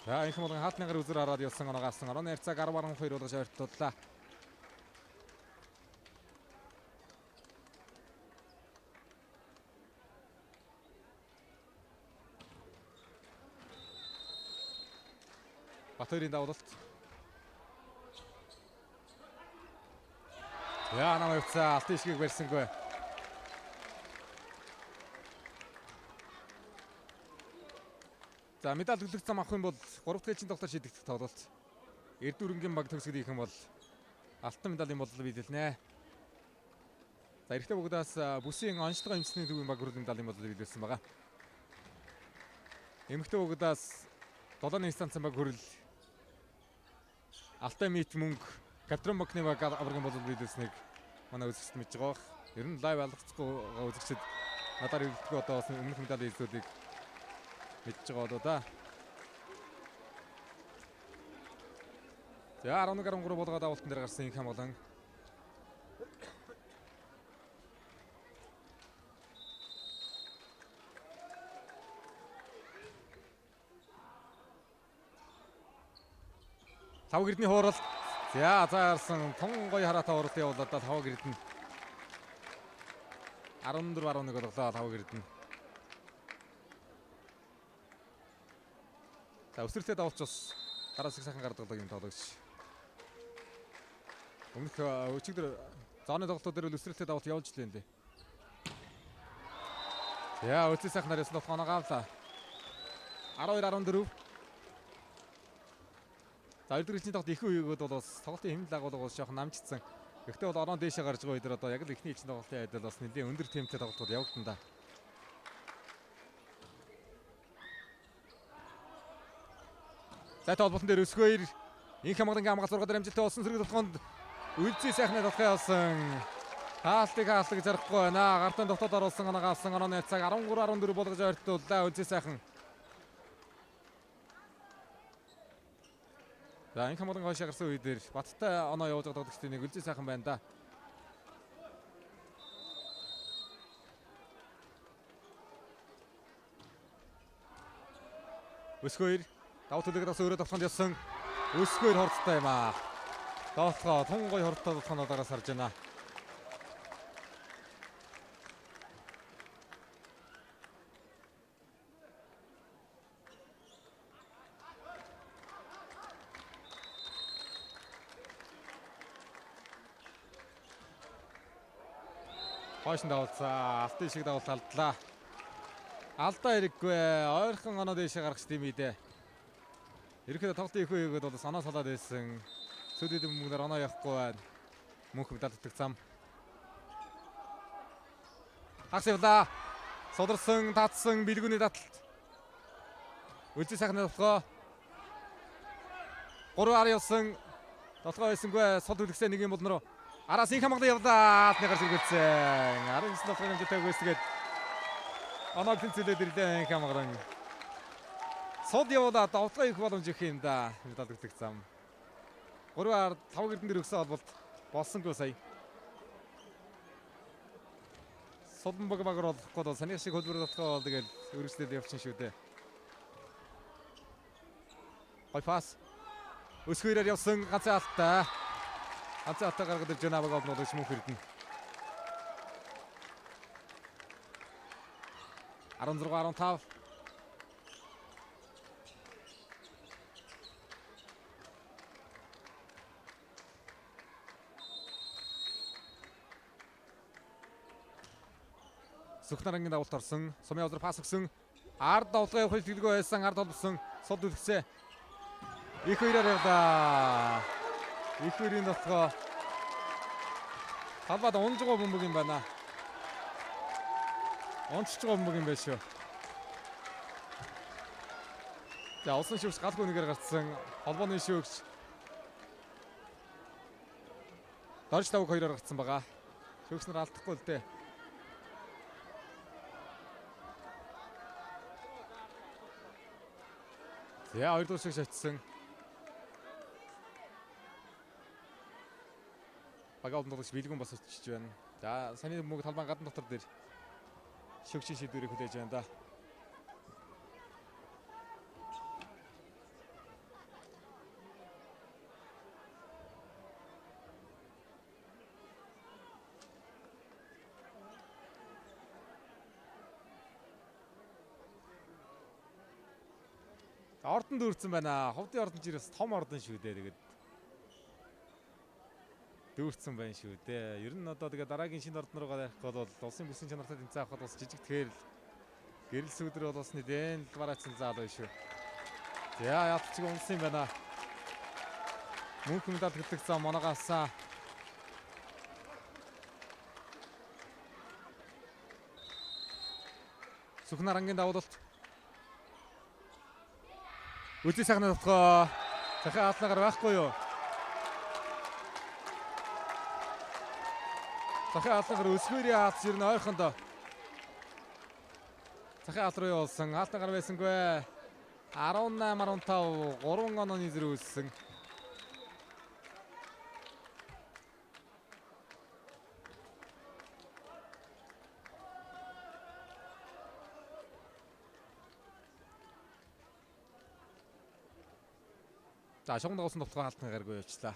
Speaker 1: За их хамгаалан хаалтныгаар үзэр хараад явсан оноогоос орооны харьцааг 10-12 болгож ойртууллаа. Батөрийн давлалт. Яа намайг явцаа алтын ишгийг барьсангүй. За медаль төлөх зам авах юм бол 3 дахь ээлжийн тоглолтоор шийдэгдэх тоглолт. Эрдэнэ үргийн баг төгсгөл хийх юм бол алтан медалийн бодлого биелнэ. За эрэгтэй богдоос бүсийн онцлогоо эмчний төвийн баг хүрээний медалийн бодлого биелсэн байгаа. Эмэгтэй богдоос 7-ны станцын баг хүрэл Алтай мит мөнгө Катрон Макнева аваргын бодлого биелүүлсэнийг манай үзэгчд мэдж байгаа. Ер нь лайв алгацгүй үзэгчд надаар ирэлтгүй одоо бас өмнөх медалийн хэлцүүдийг мэдж байгаа одоо да. За 11-13 болгоод авалтан дээр гарсан их хамгаалан. Тав гэрдний хууралт. За заарсан тун гоё хараатай хууралт явуулаад тав гэрдэн 14-11 болголоо тав гэрдэн. За өсвөртэй давалч бас гараас их сайхан гардаг юм тоглогч. Өмнөх өчигдөр зооны тоглолтууд дээр өсвөртэй давалт явуулж лээ нэ. За өсвөр сайхан нараас нь оноогоо авлаа. 12-14. За 2 дахь тоглолт их үеигүүд бол бас тоглолтын хэмнэл агуулга бас жоохон намжицсан. Гэхдээ бол орон дээшээ гарч байгаа үедэр одоо яг л эхний ээлжийн тоглолтын айдал бас нэлээд өндөр темптэй тоглолтууд явагдана да. За толботон дээр өсгөөр инх хамгаалангийн хамгаалал 6 дээр амжилттай болсон сэрэг толгоонд үлзий сайхны толгой явсан. Хаалтыг зарахгүй байна. Гартын дотоод оруулсан оноогоо авсан онооны цаг 13-14 болгож ойртууллаа үлзий сайхан. За инх хамгаалан хойшоо гарсан үе дээр Баттай оноо явуулж байгаа тоглогчдын нэг үлзий сайхан байна да. Өсгөөр давуу төлөг дасан өөрөө тоглоход явсан. Өсгөр хорцтой юм аа. Доолхоо тунгой хортой толгоноодоогоос харж байна. Хойш нь давалцаа. Алтын шиг давалт алдлаа. Алдаа хэрэггүй. Ойрхон оноо дэшээ гаргах тийм ээ. Ерөнхийдөө тоглолтын их үегээд бол санаа салаад байсан. Сүдэд мөнгөөр оноо явахгүй байна. Мөнх медаль татдаг зам. Хагасвлаа. Содорсон, татсан бэлгүүний таталт. Үлзий сайхны толгой. 3-аар явсан. Толгой байсангүй сод үлгсээ нэг юм болнороо. Араас их хамгаалал явлаа. Атны гарч ирсэн. 19 толгойн хэмжээтэй өгөөсгээд оноог тэнцүүлээд ирлээ их хамгаалан. Сод явуулаад довтлоо их боломж өгөх юм да. Медаль өгдөг зам. 3-аар 5 гэрдэн дээр өгсөн холболт болсонгүй сая. Содон багаар болохгүй бол саний шиг хөлбөр болохгүй бол тэгэл өргөжлөл явчихна шүү дээ. Хой пас. Өсгөрөөр явсан ганцхан алтаа. Ганцхан алтаа гаргаад ирж байна баг обнууд мөнх хэрдэн. 16-15. Сүхнарангийн давалт орсон. Сумын озор пас өгсөн. Ард давлгаа явах хэлтгэлгүй байсан. Ард толбсон. Сод үлгсээ. Их хоёроор явлаа. Их хоёрын толгой. Талбад унжгаа бөмбөг юм байна. Унччгаа бөмбөг юм байна шүү. За усан шүүгч галгүй нэгээр гарцсан. Холбооны шүүгч. Дорж тавг хоёроор гарцсан байгаа. Шүүгч нар алдахгүй л дээ. За хоёр дахь шиг шатсан. Багаалд нутагч бэлгүн бас очиж байна. За саний мөнгө талбайн гадна дотор дээр шүүгчийн шийдвэрийг хүлээж байна да. Ордонд дүүрсэн байна. Ховдын ордон жирээс том ордон шүү дээ. Тэгээд дүүрсэн байна шүү дээ. Ер нь одоо тэгээд дараагийн шинэ ордон руугаа явах бол улсын бүсийн чанартай тэмцээн авахд бас жижиг тэгэхээр гэрэл сүудрээ бол бас нэгэн л бараацсан заал байна шүү. За ядчиг унсан юм байна. Мөнх медаль гэдэг зам моногаасаа. Сүхнарангийн давуулт. Үлзий сайхны толгой. Захын хаалгаар байхгүй юу? Захын хаалгаар өсгөрийн хаалт ер нь ойрхондоо. Захын хаалт руу явуулсан. Хаалтгаар байсангүй. 18-15 3 онооны зэрэг үлссэн. За шугам дагуулсан толгой хаалтны гаргүй явчлаа.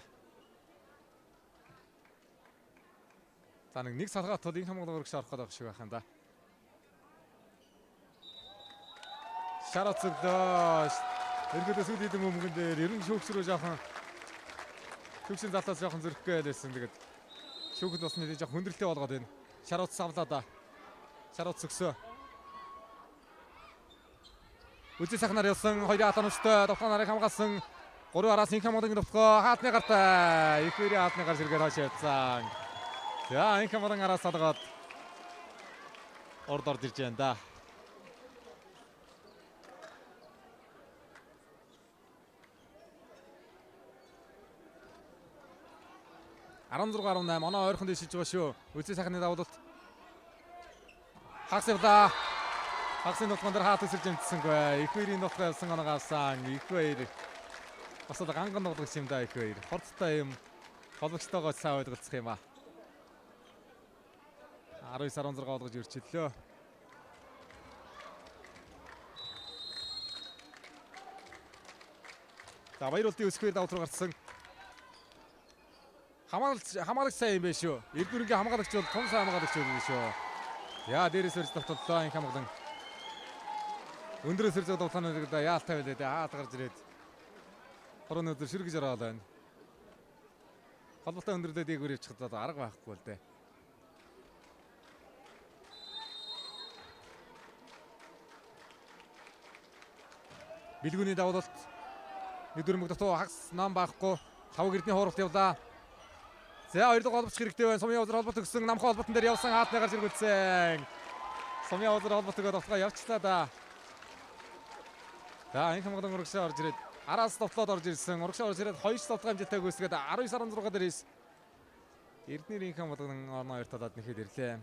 Speaker 1: За нэг салгаат бол энэ хамгаалал өргөж орох гэдэг шиг байна да. Шарат зөвлөө. Эргүүдээс үл хийдэг мөнгөн дээр ерөн шүүгч рүү жоохон шүүгчийн залтаас жоохон зөрөх гэлээсэн. Тэгээд шүүгд бас нэг жоохон хүндрэлтэй болгоод байна. Шарат савлаа да. Шарат зөвсөө. Үлзий сайхнаар явсан хоёрын атанчтай довхон нарыг хамгаалсан. 3-аараас инх хамгаалын довтлоо хаалтны гартаа. Их хоёрын хаалтны гар сэргээд хойш явцсан. За инх хамгаалын араас салгаад орд ирж байна да. (16-18) оноо ойрхон дэшиж байгаа шүү. Үлзий сайхны давуулт. Хагасвлаа. Хагсын толгойн дээр хаалт өсөж юмдсангүй. Их хоёрын толгой явсан оногаасан. Их хоёр. Бас л ганган тоглох юм да их хоёр. Хорцтой юм. Холбогчтойгоо сайн ойлголцох юм аа. 19-16 болгож өрчлөө. За баяр улдын өсгөр давуу руу гарсан. Хамгаалагч сайн юм байна шүү. Эрдүрэнгийн хамгаалагч бол том сайн хамгаалагч байна шүү. Яа дээрээс өрж давталлаа энэ хамгаалан. Өндрөөс өрж давталнаа гэдэг яалтай байлээ дээ. Хаад гарч ирээд. Хорон өдөр ширгэж ороод байна. Холбоотой өндөрлөө дээгүүр явчихад одоо арга байхгүй л дээ. Билгүүний давуулалт Нэгдүрмөг дотоо хагас нам байхгүй. Тавг эрдний хууралт явлаа. За хоёр дахь холбогч хэрэгтэй байна. Сумын узар холбот өгсөн намхан холботон дээр явсан хаалтны гарч иргүүлсэн. Сумын узар холботыг довтлоо явчлаа да. За энэ хамгаалан урагшаа орж ирээд араас довтлоод орж ирсэн. Урагшаа орж ирээд 2 довтлоо хэмжээтэй гүйсгээд 19-16 дээрээс Эрдэнийн инх хамгаалан орно 2 талаад нэхэд ирлээ.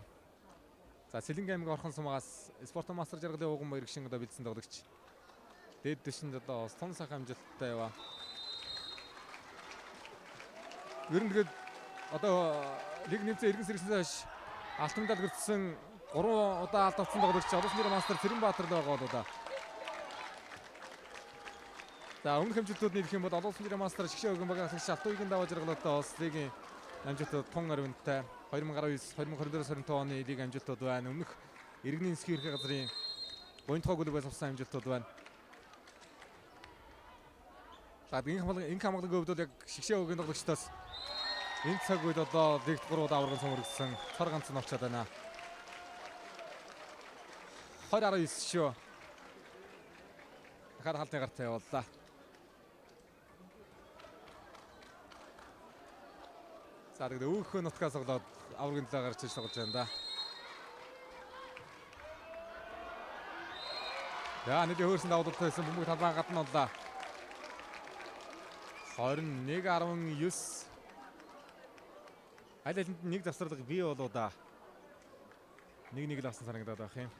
Speaker 1: За Сэлэнг аймгийн Орхон сумаас Спорт мастер жаргалын ууган баяр гişин одоо бэлдсэн тоглогч. Дээд дэшинд одоо том сайхан амжилттай яваа. Ер нь тэгээд одоо лиг нэмцээ иргэн сэргснээс хойш алтан медаль гэрдсэн 3 удаа алд авсан тоглогч Олон нэр мастер Цэрэнбаатар л байгаа бол одоо. За өмнөх хэмжээлтүүд нийлэх юм бол Олон нэр мастер Шгшээ өгөн багийн ахлагч Алтуугийн даваа жаргалтай улс лигийн амжилтууд тун аривантай 2019-2022 оны лиг амжилтууд байна. Өмнөх иргэний засгийн ерхий газрын гонтгоо гүлбээс авсан амжилтууд байна. За энэ хамгаалын хувьд бол яг Шгшээ өгөн тоглогчдоос энэ цаг үед одоо лигт 3 удаа аврагын цомрогдсон цор ганц нь очоод байна. 2019 шүү. Дахиад хаалтны гартай явууллаа. За тэгээд өөхөө нутгаас оглоод аврагын талаа гарч иж тоглож байна да. За нэлийн хөрсөн давуулалттай байсан бөмбөг талбай гадна боллоо. 21-19 аль алинд нэг завсралга бий болоо да. 1-1 л авсан санагдаад байх юм.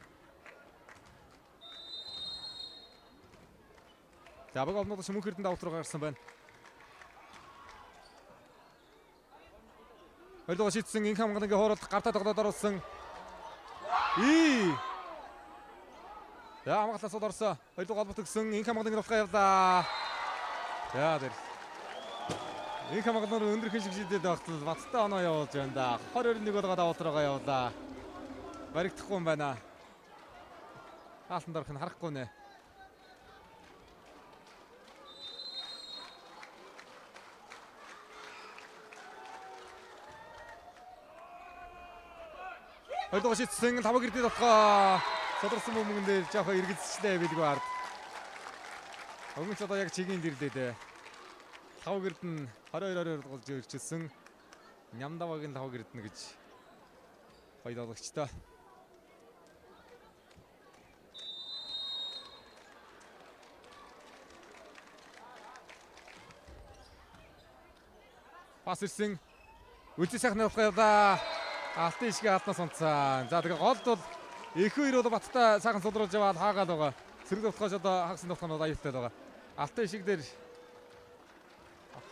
Speaker 1: За баг олнод Мөнх Эрдэнэ давуулт руу гарсан байна. Хоёрдугаар шийдсэн инх хамгаалангийн хооронд гартаа тоглоод оруулсан. За хамгаалалтаас орсон. Хоёрдугаар холбот өгсөн инх хамгаалангийн рухаа явлаа. За тэр инх хамгаалал өндөр хин шиг шийдээд багтал баттай оноо явуулж байна да. 20-21 болгоод давуулт руугаа явлаа. Баригдахгүй юм байна. Хаалтанд орох нь харахгүй нэ. Хоёрдугаар шийдсэн тавг эрдэнэ дотгоо содорсон бөмбөгөн дээр жоохон эргэлзчихлээ билгүй ард. Өнгөч одоо яг чигийн дэрлээ дээ. Тавг эрдэнэ 22-22 голж ирчихсэн. Нямдавагийн тавг эрдэнэ гэж хоёр тоглогчтой. Пас ирсэн. Үлзий сайхны болохоо алтын ишгээ алднаас онцсан. За тэгээ голд бол их хоёр бол баттай сайхан сулруулж яваад хаагаад байгаа. Сэрэг довтлооч одоо хагасны довтлоонууд аюултай байгаа. Алтын ишиг дээр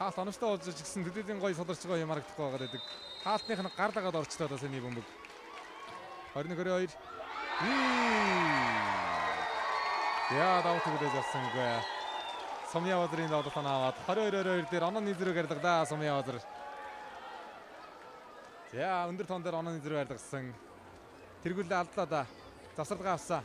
Speaker 1: хаалт оновчтой болж гисэн төдийлэн гоё суларч байгаа юм харагдахгүй байгаа гэдэг. Хаалтных нь гарлагаад орчтой одоо сэний бөмбөг. 21-22. Яа давт өгдөөж авсангүй. Сумья Бадрын давталт аваад 22-22 дээр онооны зэрэг гарлаглаа Сумья Бадар. За өндөр тон дээр онооны зэрэг гарлагсан. Тэргүүлээ алдлаа да. Завсарлагаа авсан.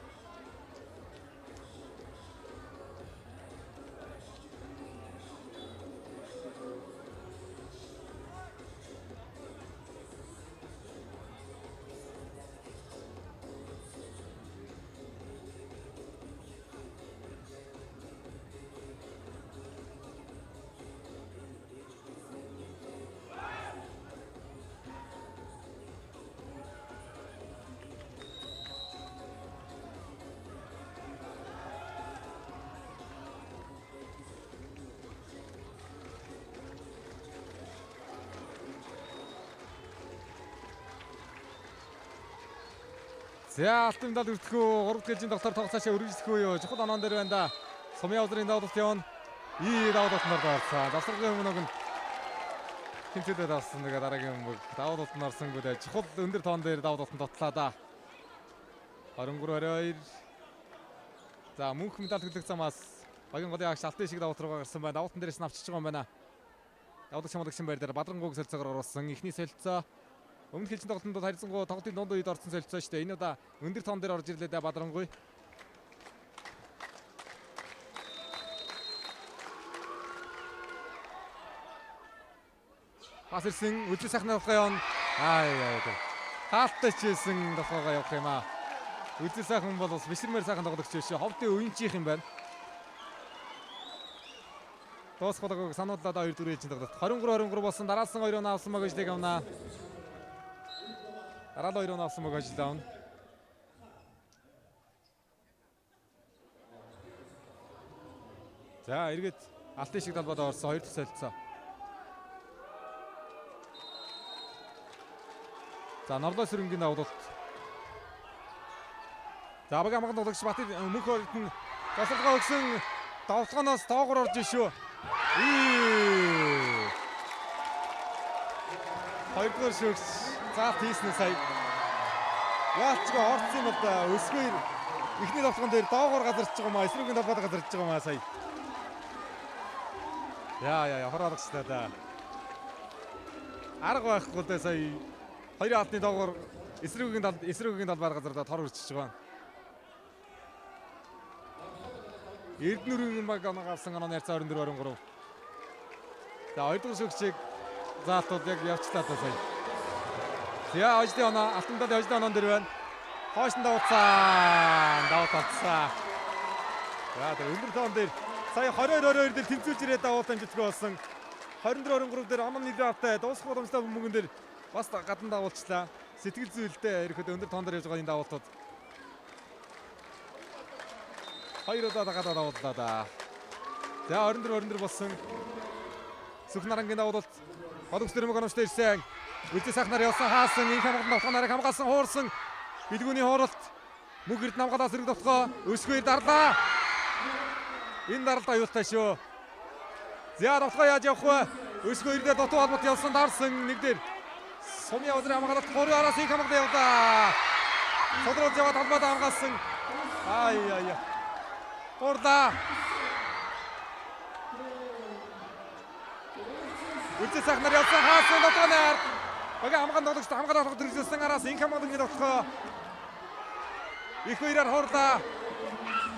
Speaker 1: За алтан медаль өртгөө 3 дахь жилийн доктор тоглосоочоо үргэлжлэх үү юу? Чухал оноон дээр байна да. Сумья Бадрын давуулт явна. Давуултнаар даарсан. Завсарлагын өмнөг нь тэмцээдээ давсан. Тэгээ дараагийн бөмбөг давуултанд орсонгүй дээ. Чухал өндөр тоон дээр давуултанд дотлаа да. 23-22. За мөнх медаль төлөх замаас Багийн голын агш алтын шиг давуу руугаа гарсан байна. Давуутан дээрээс нь авчиж байгаа юм байна. Давдаг шамлагчин байр дээр Бадрангууг солилцоогоор оруулсан. Эхний солилцоо өмнөх хэлцэн тоглолтод харьцангуй тоглолтын дунд үед орсон солилцоо шүү дээ. Энэ удаа өндөр тоон дээр орж ирлээ дээ Бадрангуй. Пас ирсэн үжил сайхан явах юм. Хаалттай чийсэн тоглоогоо явах юм аа. Үжил сайхан бол бас бишрмээр сайхан тоглогч шүү. Ховдын уянчих юм байна. Тоос голыг санууллаад 2-4 ээлжинд тоглолт. 23-23 болсон. Дараалсан 2 оноо авсан мөгөж дэг авна. Дараал 2 оноо авсан мөгөж даун. За эргээд алтын шиг талбайд орсон 2 дахь солилцоо. За Норлой сөрөнгийн давуулт. За баг амган тоглогч Бат мөнх өртөн тасалгаа өгсөн давтганоос доогуур орж шүү. Хоёрдугаар шүгч заалт хийсэн сая. Яалчгүй орцсон юм да. Өсгөр эхний давтган дээр доогуур газарч байгаа маа. Эсрүүгийн талбайд газарч байгаа маа сая. Яа хороолагчтай да. Арга байхгүй л да сая. Хоёрын алтны доогуур эсрүүгийн талбайд газар тор үрчиж байгаа. Эрдэнэрийн баг оноогоолсон онооны харьцаа 24-23. За хоёрдугаар шүгчийг заалтууд яг явчлаа та сая. За хождын оноо алтан талын хождын оноон дээр байна. Хойшин давуу талцсан. За тэр өндөр тоон дээр сая 22-22 дээр тэмцүүлж ирээд давуу амжилтгүй болсон. 24-23 дээр оноо нэлээд автай дуусах боломжтой мөнгөн дээр бас гадна давуулчлаа. Сэтгэл зүйдэлтэй ирэхэд өндөр тоон дээр явж байгаа энэ давуултууд. Хоёр удаа дагаад давууллаа да. За 24-24 болсон. Сүхнарангийн давуулт Годогс дэрмэг оновчтой ирсэн. Үлдээ сайхнаар явсан хаасан энэ хамгаалсан давтгаанаар хамгаалсан хуурсан. Билгүүний хууралт мөнх эрдэнэ хамгаалаас зэрэг давтгоо өсгөр дарлаа. Энэ даралт аюултай шүү. За давтгоо яаж явах вэ? Өсгөр дээр дотоо холбот явсан дарсан нэг дээр. Сумын озрын хамгаалалт 3 араас их хамгаалаа явдаа. Содруулж яваад талбайд хамгаалсан. Гурда. Үлдээ сайхнаар явсан хаасан дотооноор багийн хамгаалсан тоглогч хамгаалалт хэрэгжүүлсэн араас инх хамгаалгын дотгоо их хоёроор хорлоо.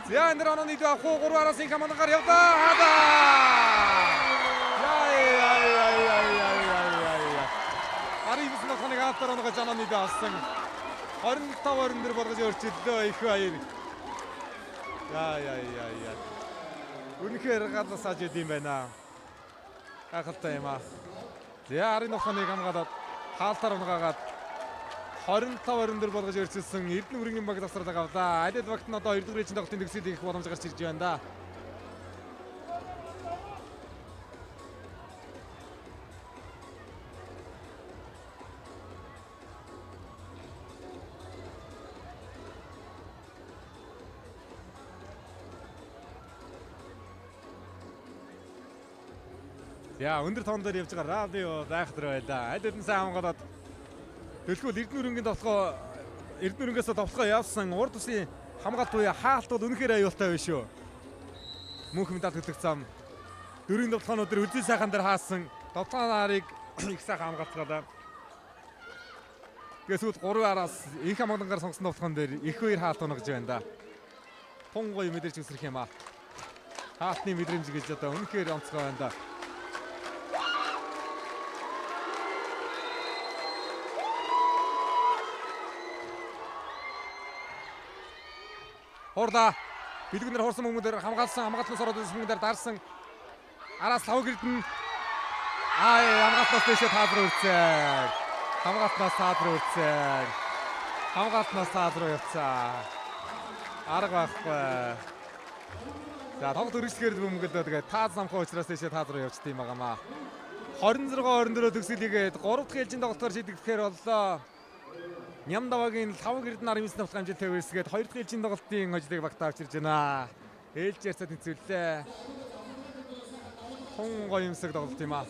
Speaker 1: За энэ онооны дэ авах 3 араас инх хамгаалгаар явдаа. Аривс нохоныг автар оногоо жананы дэ авсан. 25-24 болгож өөрчиллөө их хоёр. Үнэхээр галсааж идэм байна. Гахалтай юм аа. За арын нохоныг хамгаалаад хаалтаар унгаагаад 25-24 болгож өрчилсөн Эрдэнэ өргөний баг завсралыг авлаа. Алид багт нь одоо 2 дугаар ээлжийн тоглолтын төгсөд их боломж гарч ирж байна да. Яа өндөр тоон дээр явж байгаа радио гайхтар байлаа. Аль хэдэн сайн хамгаалаад төлхөл Эрдэнэ өргөний тоглоо Эрдэнэ өргөөсөө тоглоо явсан урд тусын хамгаалт буюу хаалт бол үнэхээр аюултай байна шүү. Мөнх медаль төлөх зам 4 тоглоонууд дээр үлзий сайхан дээр хаасан тоглоонаарыг их сайхан хамгаалцгаалаа. Гэсүүд 3 араас их хамгаалангаар сонгосон тоглоон дээр их хоёр хаалт унагж байна да. Тун гоё мэдэрч үсрэх юм аа. Хаалтны мэдрэмж гэж одоо үнэхээр онцгой байна да. Хурда билгэнээр хуурсан мөнгөн дээр хамгаалсан хамгаалснаас ороод ирсэн мөнгөн дээр дарсан араас лав гэрдэн хамгаалтнаас дэшээ таад руу ирсэн. Хамгаалтнаас таад руу явцаа. Арга байхгүй. За тоглолт үргэлжлэхээр мөнгөд тэгээд таад самхаа учраас дэшээ таад руу явцдаг юм байгаамаа. 26-24 төгсөлийгээд 3 дахь ээлжийн тоглолтоор шийдэгдэхээр боллоо. Нямдавагийн 5 гэрдэн 19 давтах амжилттай үрсгээд 2 дахь ээлжийн тоглолтын хождыг багтаа авчирж байна. Ээлж ярьцаа тэнцвэрлээ. Тун гоё юмсаг тоглолт юм аа.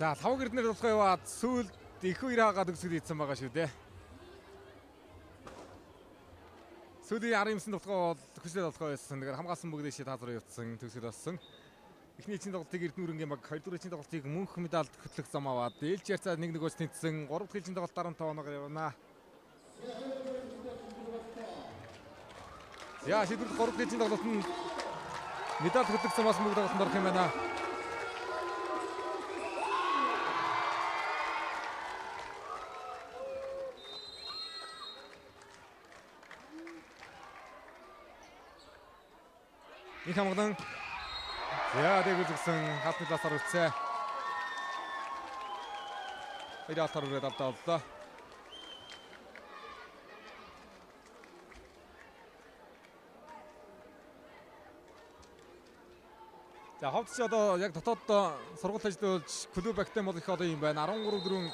Speaker 1: За 5 гэрднэр болох яваад сүүлд их хоёр хаагаад өгсөд ийдсэн байгаа шүү дээ. Сүүлийн 19 тоглоо хүсэл болох байсан. Тэгэхээр хамгаалсан бүгд дэшээ таазруу явуулсан төсөл болсон. Эхний чинь тоглолтыг Эрдэнэ баг 2 дугаар чинь тоглолтыг мөнх медальд хөтлөх зам аваад ээлж ярцаа 1-1-өөс тэнцсэн 3 дахь чинь тоглолт 15 оноор явна. Яа шийдвэрлэх 3 дахь чинь тоглолт нь медаль хөтлөх замаас бүгд тоглолтод орох юм байна. Их хамгаалан яа дэглэгсэн хатны талаар үлцээ. Идэл тарууд авдаа. За ховч одоо яг дотоод сургалт ажиллаж клуб актем болох одоо юм байна. 13-4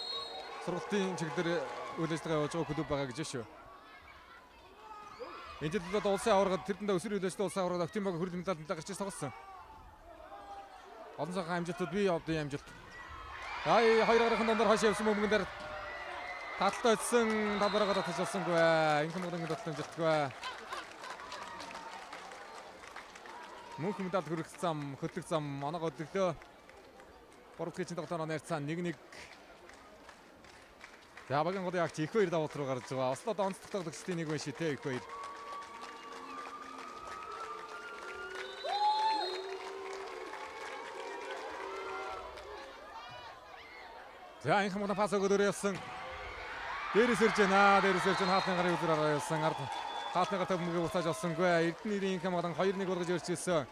Speaker 1: сургалтын чиглэлээр үйл ажиллагаа явуулж байгаа клуб байгаа гэж шүү. Энэ жилд одоо улсын аваргад тэрдэндээ өсвөр хөлөөстэй улсын аваргад Октимбаг хөрөлт медаль гарч тоглосон. Олон цагаан амжилтууд бий явдсан амжилт. Яа хоёр гарахын дондор хойш явсан мөнгөн дээр таталтай өссөн талбараагаа татаж олсонгүй. Инхэм мөнгөний таталтай амжилтгүй. Мөнх медаль хүрэх зам, хөтлөх зам оноогоо өдөглөө. 3 дахь чинь тоглолтоор найрцаа 1-1. За багийн гол ягч их хоёр давуулт руу гарч байгаа. Ослоод онцлог тоглогчдын нэг байна ши тэ их хоёр. За инхэм мөнгөний пас өгөөд өрөөсөн. Дээрээс ирж байна. Хаалтны гарын үзэр араа явсан. Хаалтны гар төвмөгийг буцааж олсонгүй. Эрдэнэ инхэм мөнгөний 2-1 ургаж өрчөөсөн.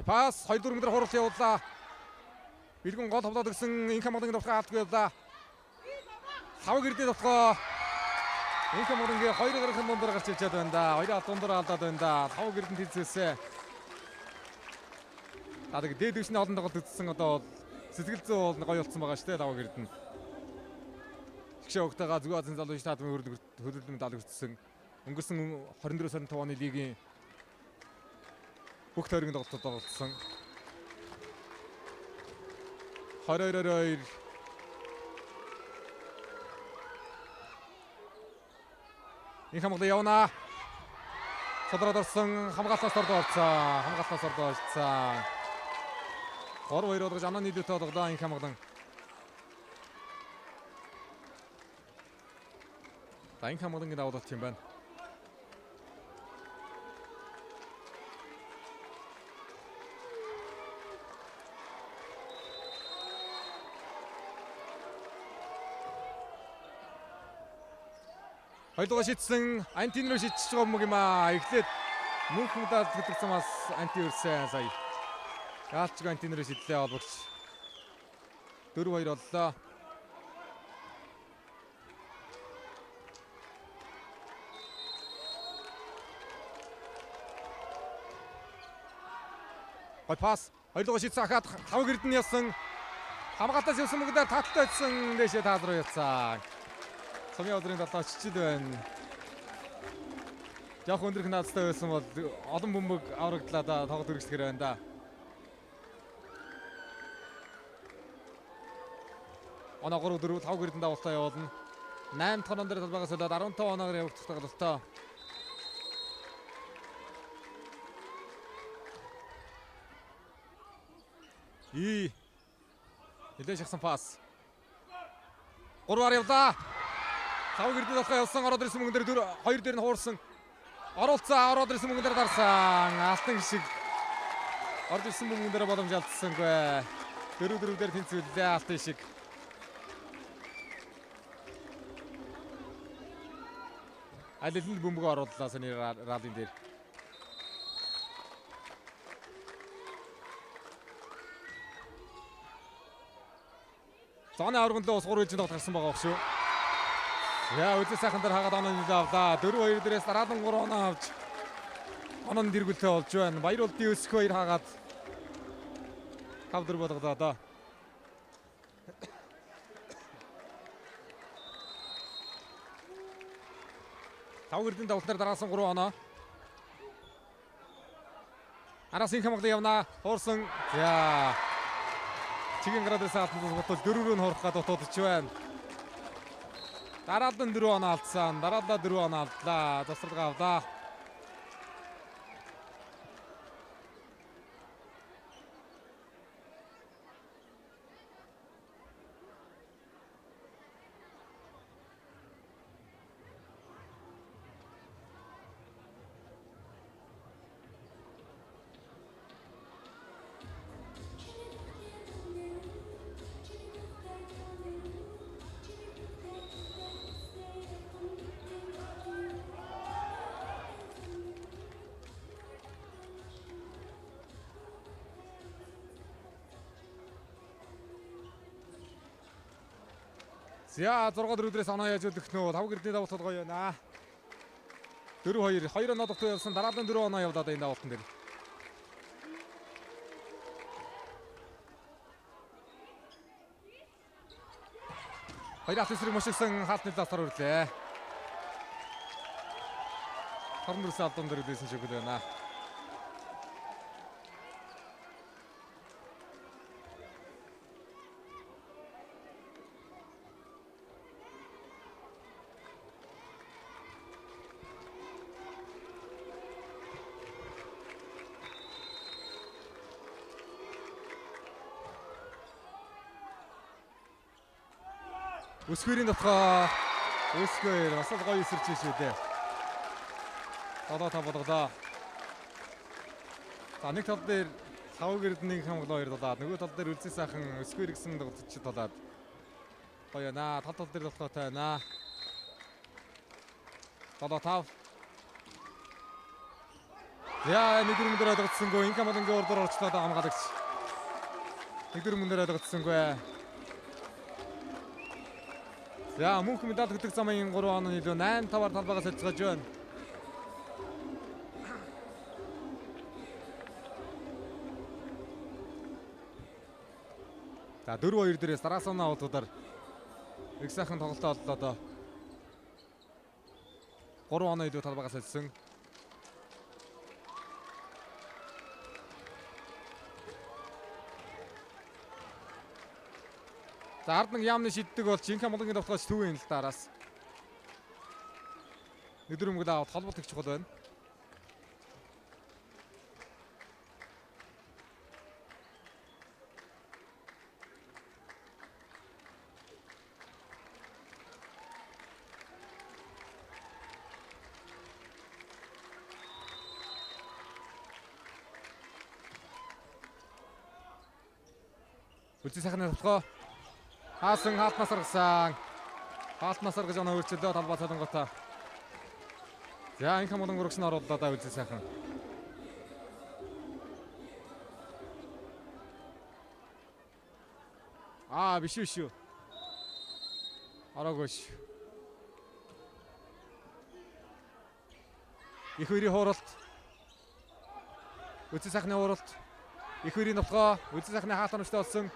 Speaker 1: Пас 2-4 метр хурал явууллаа. Бэлгэн гол ховдоод өгсөн инхэм мөнгөний товхоо алдгүй явлаа. 5 гэрдээ товхоо. Инхэм мөнгөний 2 гарахын дундаар гарч ичээд байна да. 2 дундаар алдаад байна да. 5 гэрдэн тэнцээсээ. Адаг дээд дэвшний олон тоглолт үзсэн одоо сэтгэл зүй гоё болсон байгаа шүү дээ 5 гэрдэн. Тэгшээ өгтэйгээ зүг азын залуу штат хөрөлд медаль хүртсэн. Өнгөрсөн 24-25 оны лигийн бүх тойргийн тоглолтод тоглосон. 22-2 Инхэм мөнгө явна. Содроод орсон хамгаалтаас орцсон. 3-2 удаж анаа нийлүүтэй тоглоо инхэм мөнгө. Инхэм мөнгөний давуулт юм байна. Хоёулаа шийдсэн антин руу шийдчихэж байгаа юм юм аа. Эхлээд мөнх медаль хөтлөх замаас анти өрсөн сая. Гаалчгүй антин руу шийдлээ олбогч. 4-2 боллоо. Гол пас. Хоёулаа шийдсэн хахад 5 гэрдэн явсан. Хамгаалтаас явсан мөнгөдөө таталтай байсан дэшээ таад руу явцаа. Сумын өдрийн талаа чичил байна. Яг өндөр хнаацтай байсан бол олон бөмбөг аврагдлаа да тоглолт үргэлжлэхэр байна да. Оноо 3-4 5 гэрдэн давуултаа явуулна. 8 дахь оноо дээр талбайгаас болоод 15 оноор явагдах тоглолтоо. Нэлээд шахсан пас. 3-аар явлаа. 5 гэрдээ болохоо явсан ороод ирсэн мөнгөн дээр 2 дээр нь хуурсан. Оруулцаа ороод ирсэн мөнгөн дээр дарсан. Алтан шиг орж ирсэн мөнгөн дээр боломж алдсангүй. 4-4 дээр тэнцвэлээ алтан шиг. Алилэн бөмбөг орууллаа саний раллин дээр. Зооны аврагнлаа ус 3 хэлжинд гарсан байгаа шүү. Яа үгүй сайхан дээр хагаад оноо нэлээ авлаа. 4-2 дээрээс дараадан 3 оноо авч оноо дэргүүлтэй болж байна. Баяр улдын өсөх 2 хагаад 5-4 болгоо доо. 5 гэрдийн давталтаар дараасан 3 оноо. Араас инх хамгаалан явна. Хуурсан. За. Чигийн градус алтан бодвол 4-өөр нь хурах гадаа дутуудж байна. Дараад нь 4 оноо алдсан. Дараалал 4 оноо алдлаа. Засварга авлаа. За 6-4-өөс оноо яаж өдөх нөө 5 гэрдийн давтал гоё байна. 4-2 оноо тогтоо явсан. Дараагийн 4 оноо явлаа энэ давталтан дээр. Хоёр атсэрэг мөшгсөн хаалтны застар үрлээ. 14 алдан дээр дэсэн шиг байна. Өсгөрийн дотгоо өсгөр бас л гоё эсэрч шүү дээ. Одоо та болгоо. За нэг тал дээр 5 гэрдний хамгаалал 2 дулаад нөгөө тал дээр үлзий сайхан өсгөр гэсэн дутч дулаад. Гоё наа тал дээр болохтой байна. 7-5. Яа нэг дүрмэн дээр одогдсонгүй инх хамгаалангийн урдаар орчлоод хамгаалагч. Нэг дүрмэн дээр одогдсонгүй. За мөнх медаль хөдөлгөх замын 3 оноо илүү 8-5-аар талбайгаас ажиллаж байна. За 4-2 дээрээс дараасан наудуудаар их сайхан тоглолтоо оллоо доо. 3 оноо илүү талбайгаас ажилласан. За ард нэг яамны шиддэг бол жинхэнэ Монголын давтгаач төвийн л дараас. Өдөр мөнгө аваад холбот их чухал байна. Үлзий сайхны давтгаа хаасан хаалтнаас гаргасан. Хаалтнаас гаргаж оноо өрчлөө талбай цалинготой. За инх хамгаалан гурагч нь орууллаа да үлзий сайхан. Биш шүү. Арагош. Их хоёрын хууралт. Үлзий сайхны хууралт. Их хоёрын давтгаа үлзий сайхны хаалтнаас олсон.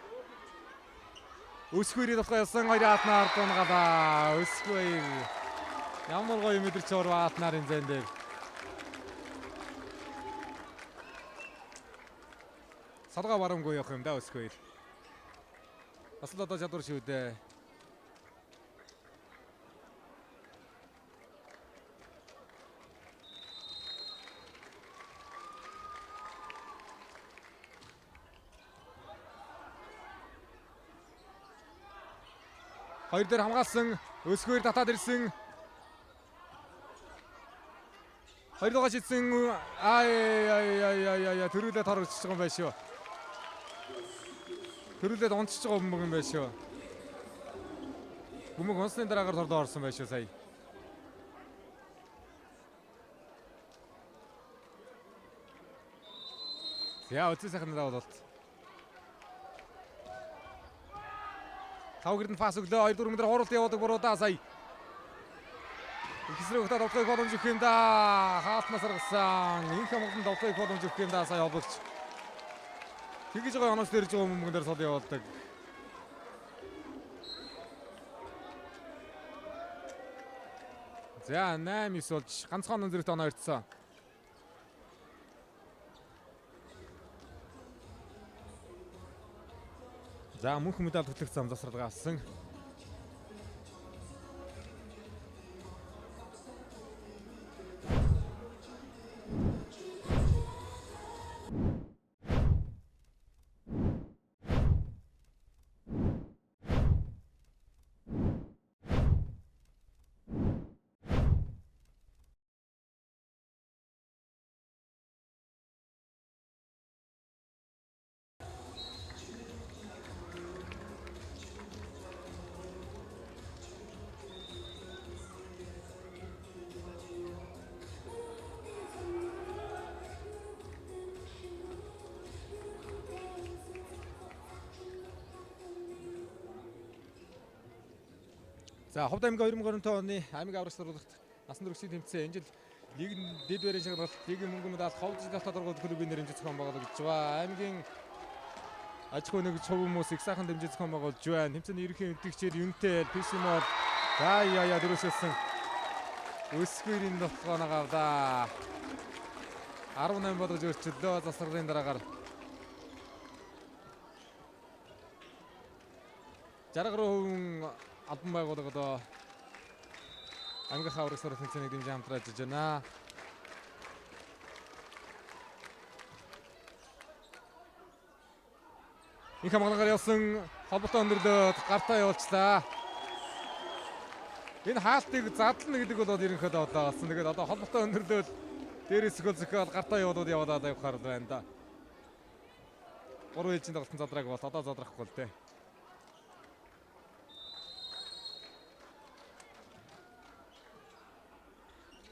Speaker 1: Өсгөрийн давтгаа явсан 2 хаалтнаар дунгалаа. Өсгөр. Ямар гоё мэдэрч орва хаалтнаар энэ зэн дээр. Салгаа барамгүй явах юм да өсгөр. Бас л одоо чадвар шүү дээ. Хоёр дээр хамгаалсан өсгөр татаад ирсэн. Хоёр дугаар шидсэн төрүүлээ торгож байгаа юм байна шүү. Төрүүлээд онцож байгаа бөмбөг юм байна шүү. Бөмбөг онцны дараагаар тордоо орсон байна шүү сая. Яа өцөө сайхан давуулт. 5 гэрд нь фас өглөө 2-4 метр хуралт явуудаг буруудаа сая. Ихсрэг хутад давтгыг боломж өгөх юм да. Хаалтнаас гаргасан. Инх хамгаалан давтгыг боломж өгөх юм да сая олбогч. Тэгж байгаа оноос дэрж байгаа бөмбөгнөр сол явуулдаг. За 8-9 болж ганцхан өнзөрт оноо ирдсэн. За мөнх медаль төлөх зам засварлага авсан. За Ховд аймгийн 2025 оны аймгийн аврагч сургалт насан туршийн тэмцээн энэ жил лигийн дэд байрын шалгалт лигийн мөнгө медаль Ховд жилийн тодорхой клубын нэрээр зохион байгуулагдаж байна. Аймгийн аж ахуй нэгж хувь хүмүүс их сайхан дэмжиж зохион байгуулж байна. Тэмцээний ерөнхий өдөгчээр Юнтэй, Писимол яа дөрөсөлсөн өсгөрийн тоглоомыг авлаа. 18 болгож өрчлөө засварлын дараагаар 60% албан байгууллагад аймгийн аврагч сургалт тэмцээний дэмжиж хамтраад иж байна. Их хамгаалгаар явсан холбоотой өндөрлөд гартаа явуулчлаа. Энэ хаалтыг задлна гэдэг бол ерөнхийдөө одоо болсон. Тэгээд одоо холбоотой өндөрлөд дээрээс зөхиөл гартаа явуулаад явахаар байна да. 3 ээлжийн тоглолтын задрааг бол одоо задрахгүй л дээ.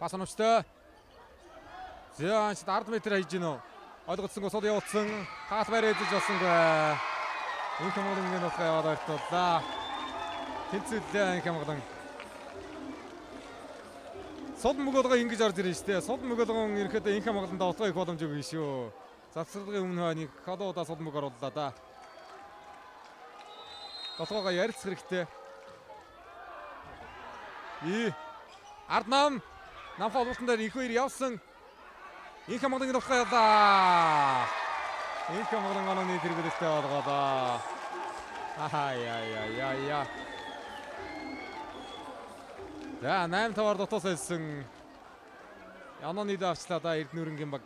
Speaker 1: Пасаночтой. За 10 м хайж гинөө. Ойлгоцсон гол явуулсан. Хаалт байр эзэж болсонгүй. Инх хамгаалын нөхөө яваад ортоллаа. Тэнцвэлээ инх хамгаалан. Сод мөгөлгөө ингэж орж ирэн штэ. Сод мөгөлгөн ирэхэд инх хамгаалан давтгаа их боломж өгнө шүү. Завсралгын өмнө нэг холоодаа сод мөг орууллаа да. Толгоогоо ярилцах хэрэгтэй. Арднам Намфа олуултан дээр их хоёр явсан. Инх хамгаалын нөхөө явлаа. Инх хамгаалан онооны тэргүүлэлтэй болгоолоо. Яа. За 8-5-аар дотоос хэлсэн. Онооны давчлаа да Эрдэнэрэнгийн баг.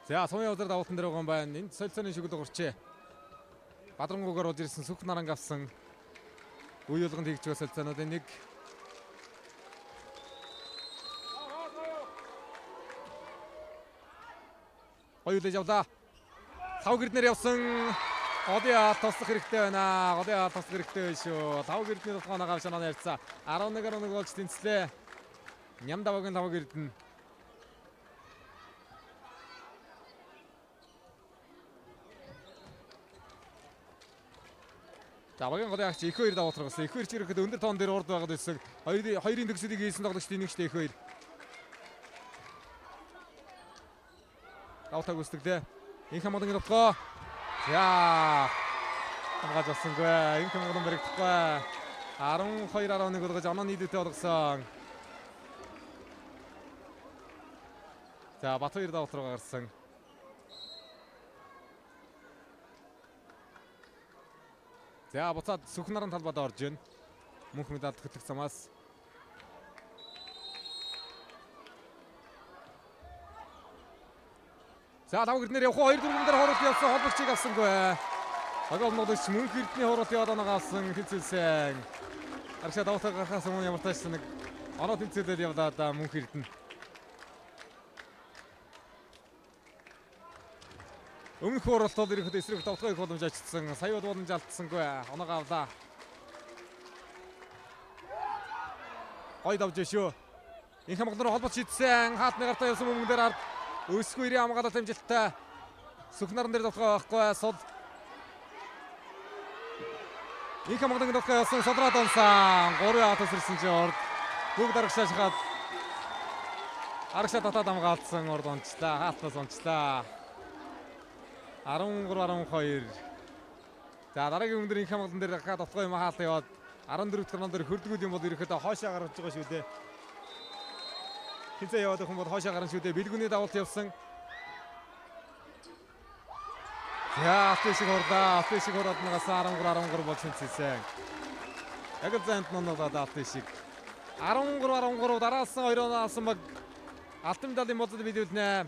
Speaker 1: За сумын явдар давуултан дээр байгаа юм байна. Энд солилцооны шүгэл урчээ. Бадрангуугаар болж ирсэн сүх наранг авсан. Үе болгонд хийгч солилцоонуудын нэг. Хоёулаа явлаа. Тав гэрднэр явсан. Одиа тослох хэрэгтэй байна. Одиа тослох хэрэгтэй шүү. Тав гэрднэр толгойн авч шанаа ярьцаа. 11 болж тэнцлээ. Нямдавагийн тав гэрдэн. За багийн голын агч их хоёр давуу гаргасан. Их хоёр ч ирэхэд өндөр тоон дээр урд байгаад байсан. Хоёрын төгсөлийг хийсэн тоглогчдын нэг штэ их хоёр. Давтаг үстэглээ. Инх хамгаалын нөхөө. За. хамгаалж болсонгүй. Инх хамгаалан баригдахгүй. 12-11 болгож оноо нийлүүтэй болгосон. За Батбаяр давуу гаргасан. За буцаад Сүхнарын талбайд орж ийн. Мөнх медаль хөтлөх замаас. За тав гэрднэр явах 2 4 дээр хоолт явсан холбогчийг авсангүй. Багаал ногдогч мөнх гэрдний хоолт яваад оноог авсан тэнцэлсэн. Аргашаа давтаа гарахаас өмнө ямар тааш нэг оноо тэнцэлээд явлаа да мөнх гэрдэн. Өмнөх уралдад ирэхэд эсрэг давтгай их боломж ажигдсан. Сая бол боломж алдсангүй. Оноог авлаа. Гойд авч шүү. Инх хамгаалал холбоот шийдсэн. Хаалтны гартаа явсан мөнгөн дээр ард өсгөө ирээ хамгаалалт амжилттай. Сүхнаран дээр давтгай байхгүй. Сод. Инх хамгаалын давтгай явсан. Содроод онсан. 3 хатас ирсэн чи орд. Бүгд аргашаа шахаад. Аргашаа татаад хамгаалсан орд онцлаа. Хаалтнаас онцлаа. 13-12. За дараагийн өндөр инх хамгаалан дээр дотгой юм хаалт яваад 14 дахь раунд дээр хөрдгүүд юм бол ерөөхдөө хоошоо гаргаж байгаа шүү дээ. Хинцээ яваад хүн бол хоошоо гарна шүү дээ. Бэлгүүний давалт явсан. За атлетик ороод нагасаа 13 бол шинцсэн. Яг л зант ноноод атлетик 13 дараалсан 2 оноо авсан баг алтан медалийн болоод биелүүлнэ.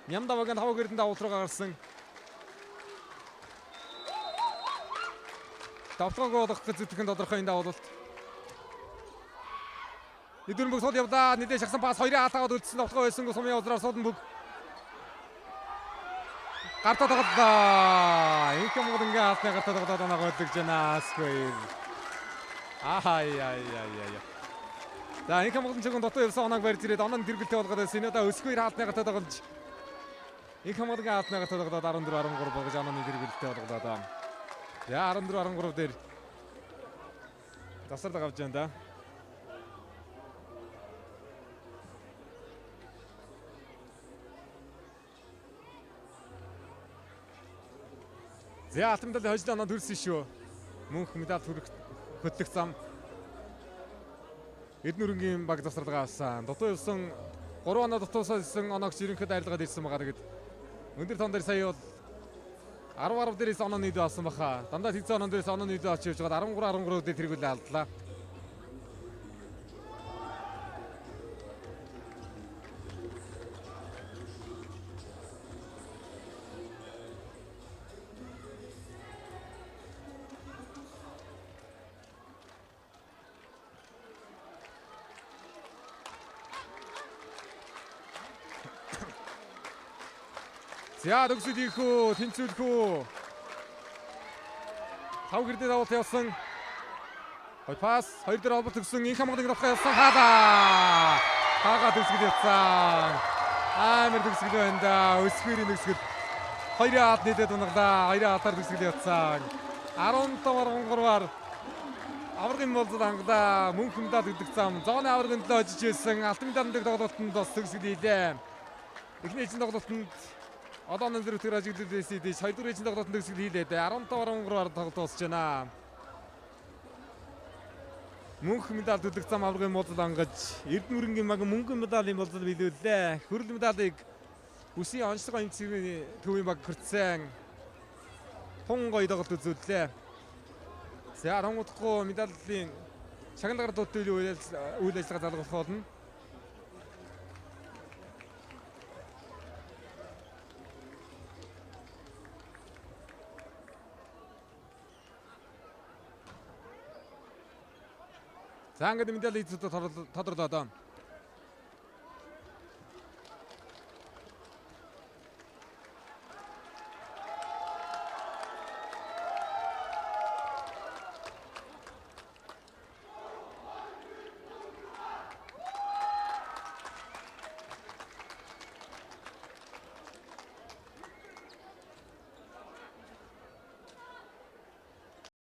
Speaker 1: Нямдавагийн 5 гэрдэн давалт руу гарсан. Давтгааг олох гэж зүтгэн тодорхой энэ давалт. Эдгүрэн бүх сууд явлаа. Нийлээ шахсан пас 2-ын хаалтаагаад үлдсэн давтгаа байсан сумын узраар суудан бүг. Гартаа тоглолоо. Инх хамгаалан ингээ хаалтны гартаа тоглоод оноо гойлгож байна. Сквер. За инх хамгаалан чиглэн дотоо явсан оноог барьж ирээд оноо тэргэлтэй болгоод байсан. Энэ удаа өсгөр хаалтны гартаа тоглож. Инх хамгаалан хаалтны гартаа тоглоод 14-13 болгож онооны тэргэлтэй болгоод. За 14-13 дээр тасарлаг авч байна да. За алтан медалийн хожид оноо төрсөн шүү. Мөнх медаль хөтлөх зам. Эднүрэнгийн баг тасралгаа авсан. Дутуу явсан 3 оноо дутуусаа ирсэн оноогч ерөнхийд арилгаад ирсэн байгаа гэдэг. Өндөр тон дээр сая бол 10 дээрээс оноо нийлүү авсан баха. Дандаа тэгсэн оноо дээрээс оноо нийлүү авч явж байгаа 13 дээр тэргүүлээ алдлаа. За төгсөд ийхүү, тэнцүүлэхүү. 5 гэрдээ давалт явсан. Хой пас, 2 дээр олбор төгсөн. Инх хамгаалын давтгаа явсан. Хаагаа төгсгөл явсан. Амар төгсгөл байна да. Өсгөрийн төгсгөл. 2-ын хаалт нийлээд унаглаа. 2-ын хаалтаар төгсгөл явсан. 15-13-аар аваргын болцод хангалаа. Мөнх медаль гэдэг зам. Зооны аваргын төлөө очиж ирсэн. Алтан медалийн тоглолтод бас төгсгөл хийлээ. Эхний эцэг тоглолтод одооны зэрэг тэр ажиглуулсан дэж 2 дугаар эзэн тоглолтод төгсгөл хийлээ. 15-13-аар тоглолт дуусч байна. Мөнх медаль төлөх зам аваргын болцод хангаж Эрдэнэ маг мөнгөн медалийн болцод биелүүллээ. Хөрөл медалийг бүсийн онцлог эмчийн төвийн баг хүртсэн. Тун гоё тоглолт үзүүллээ. За хонгодохгүй медалийн шагналгаар дутуу үйл ажиллагаа залгуулах болно. За ингээд медалийн эзэд тодорлоо доо.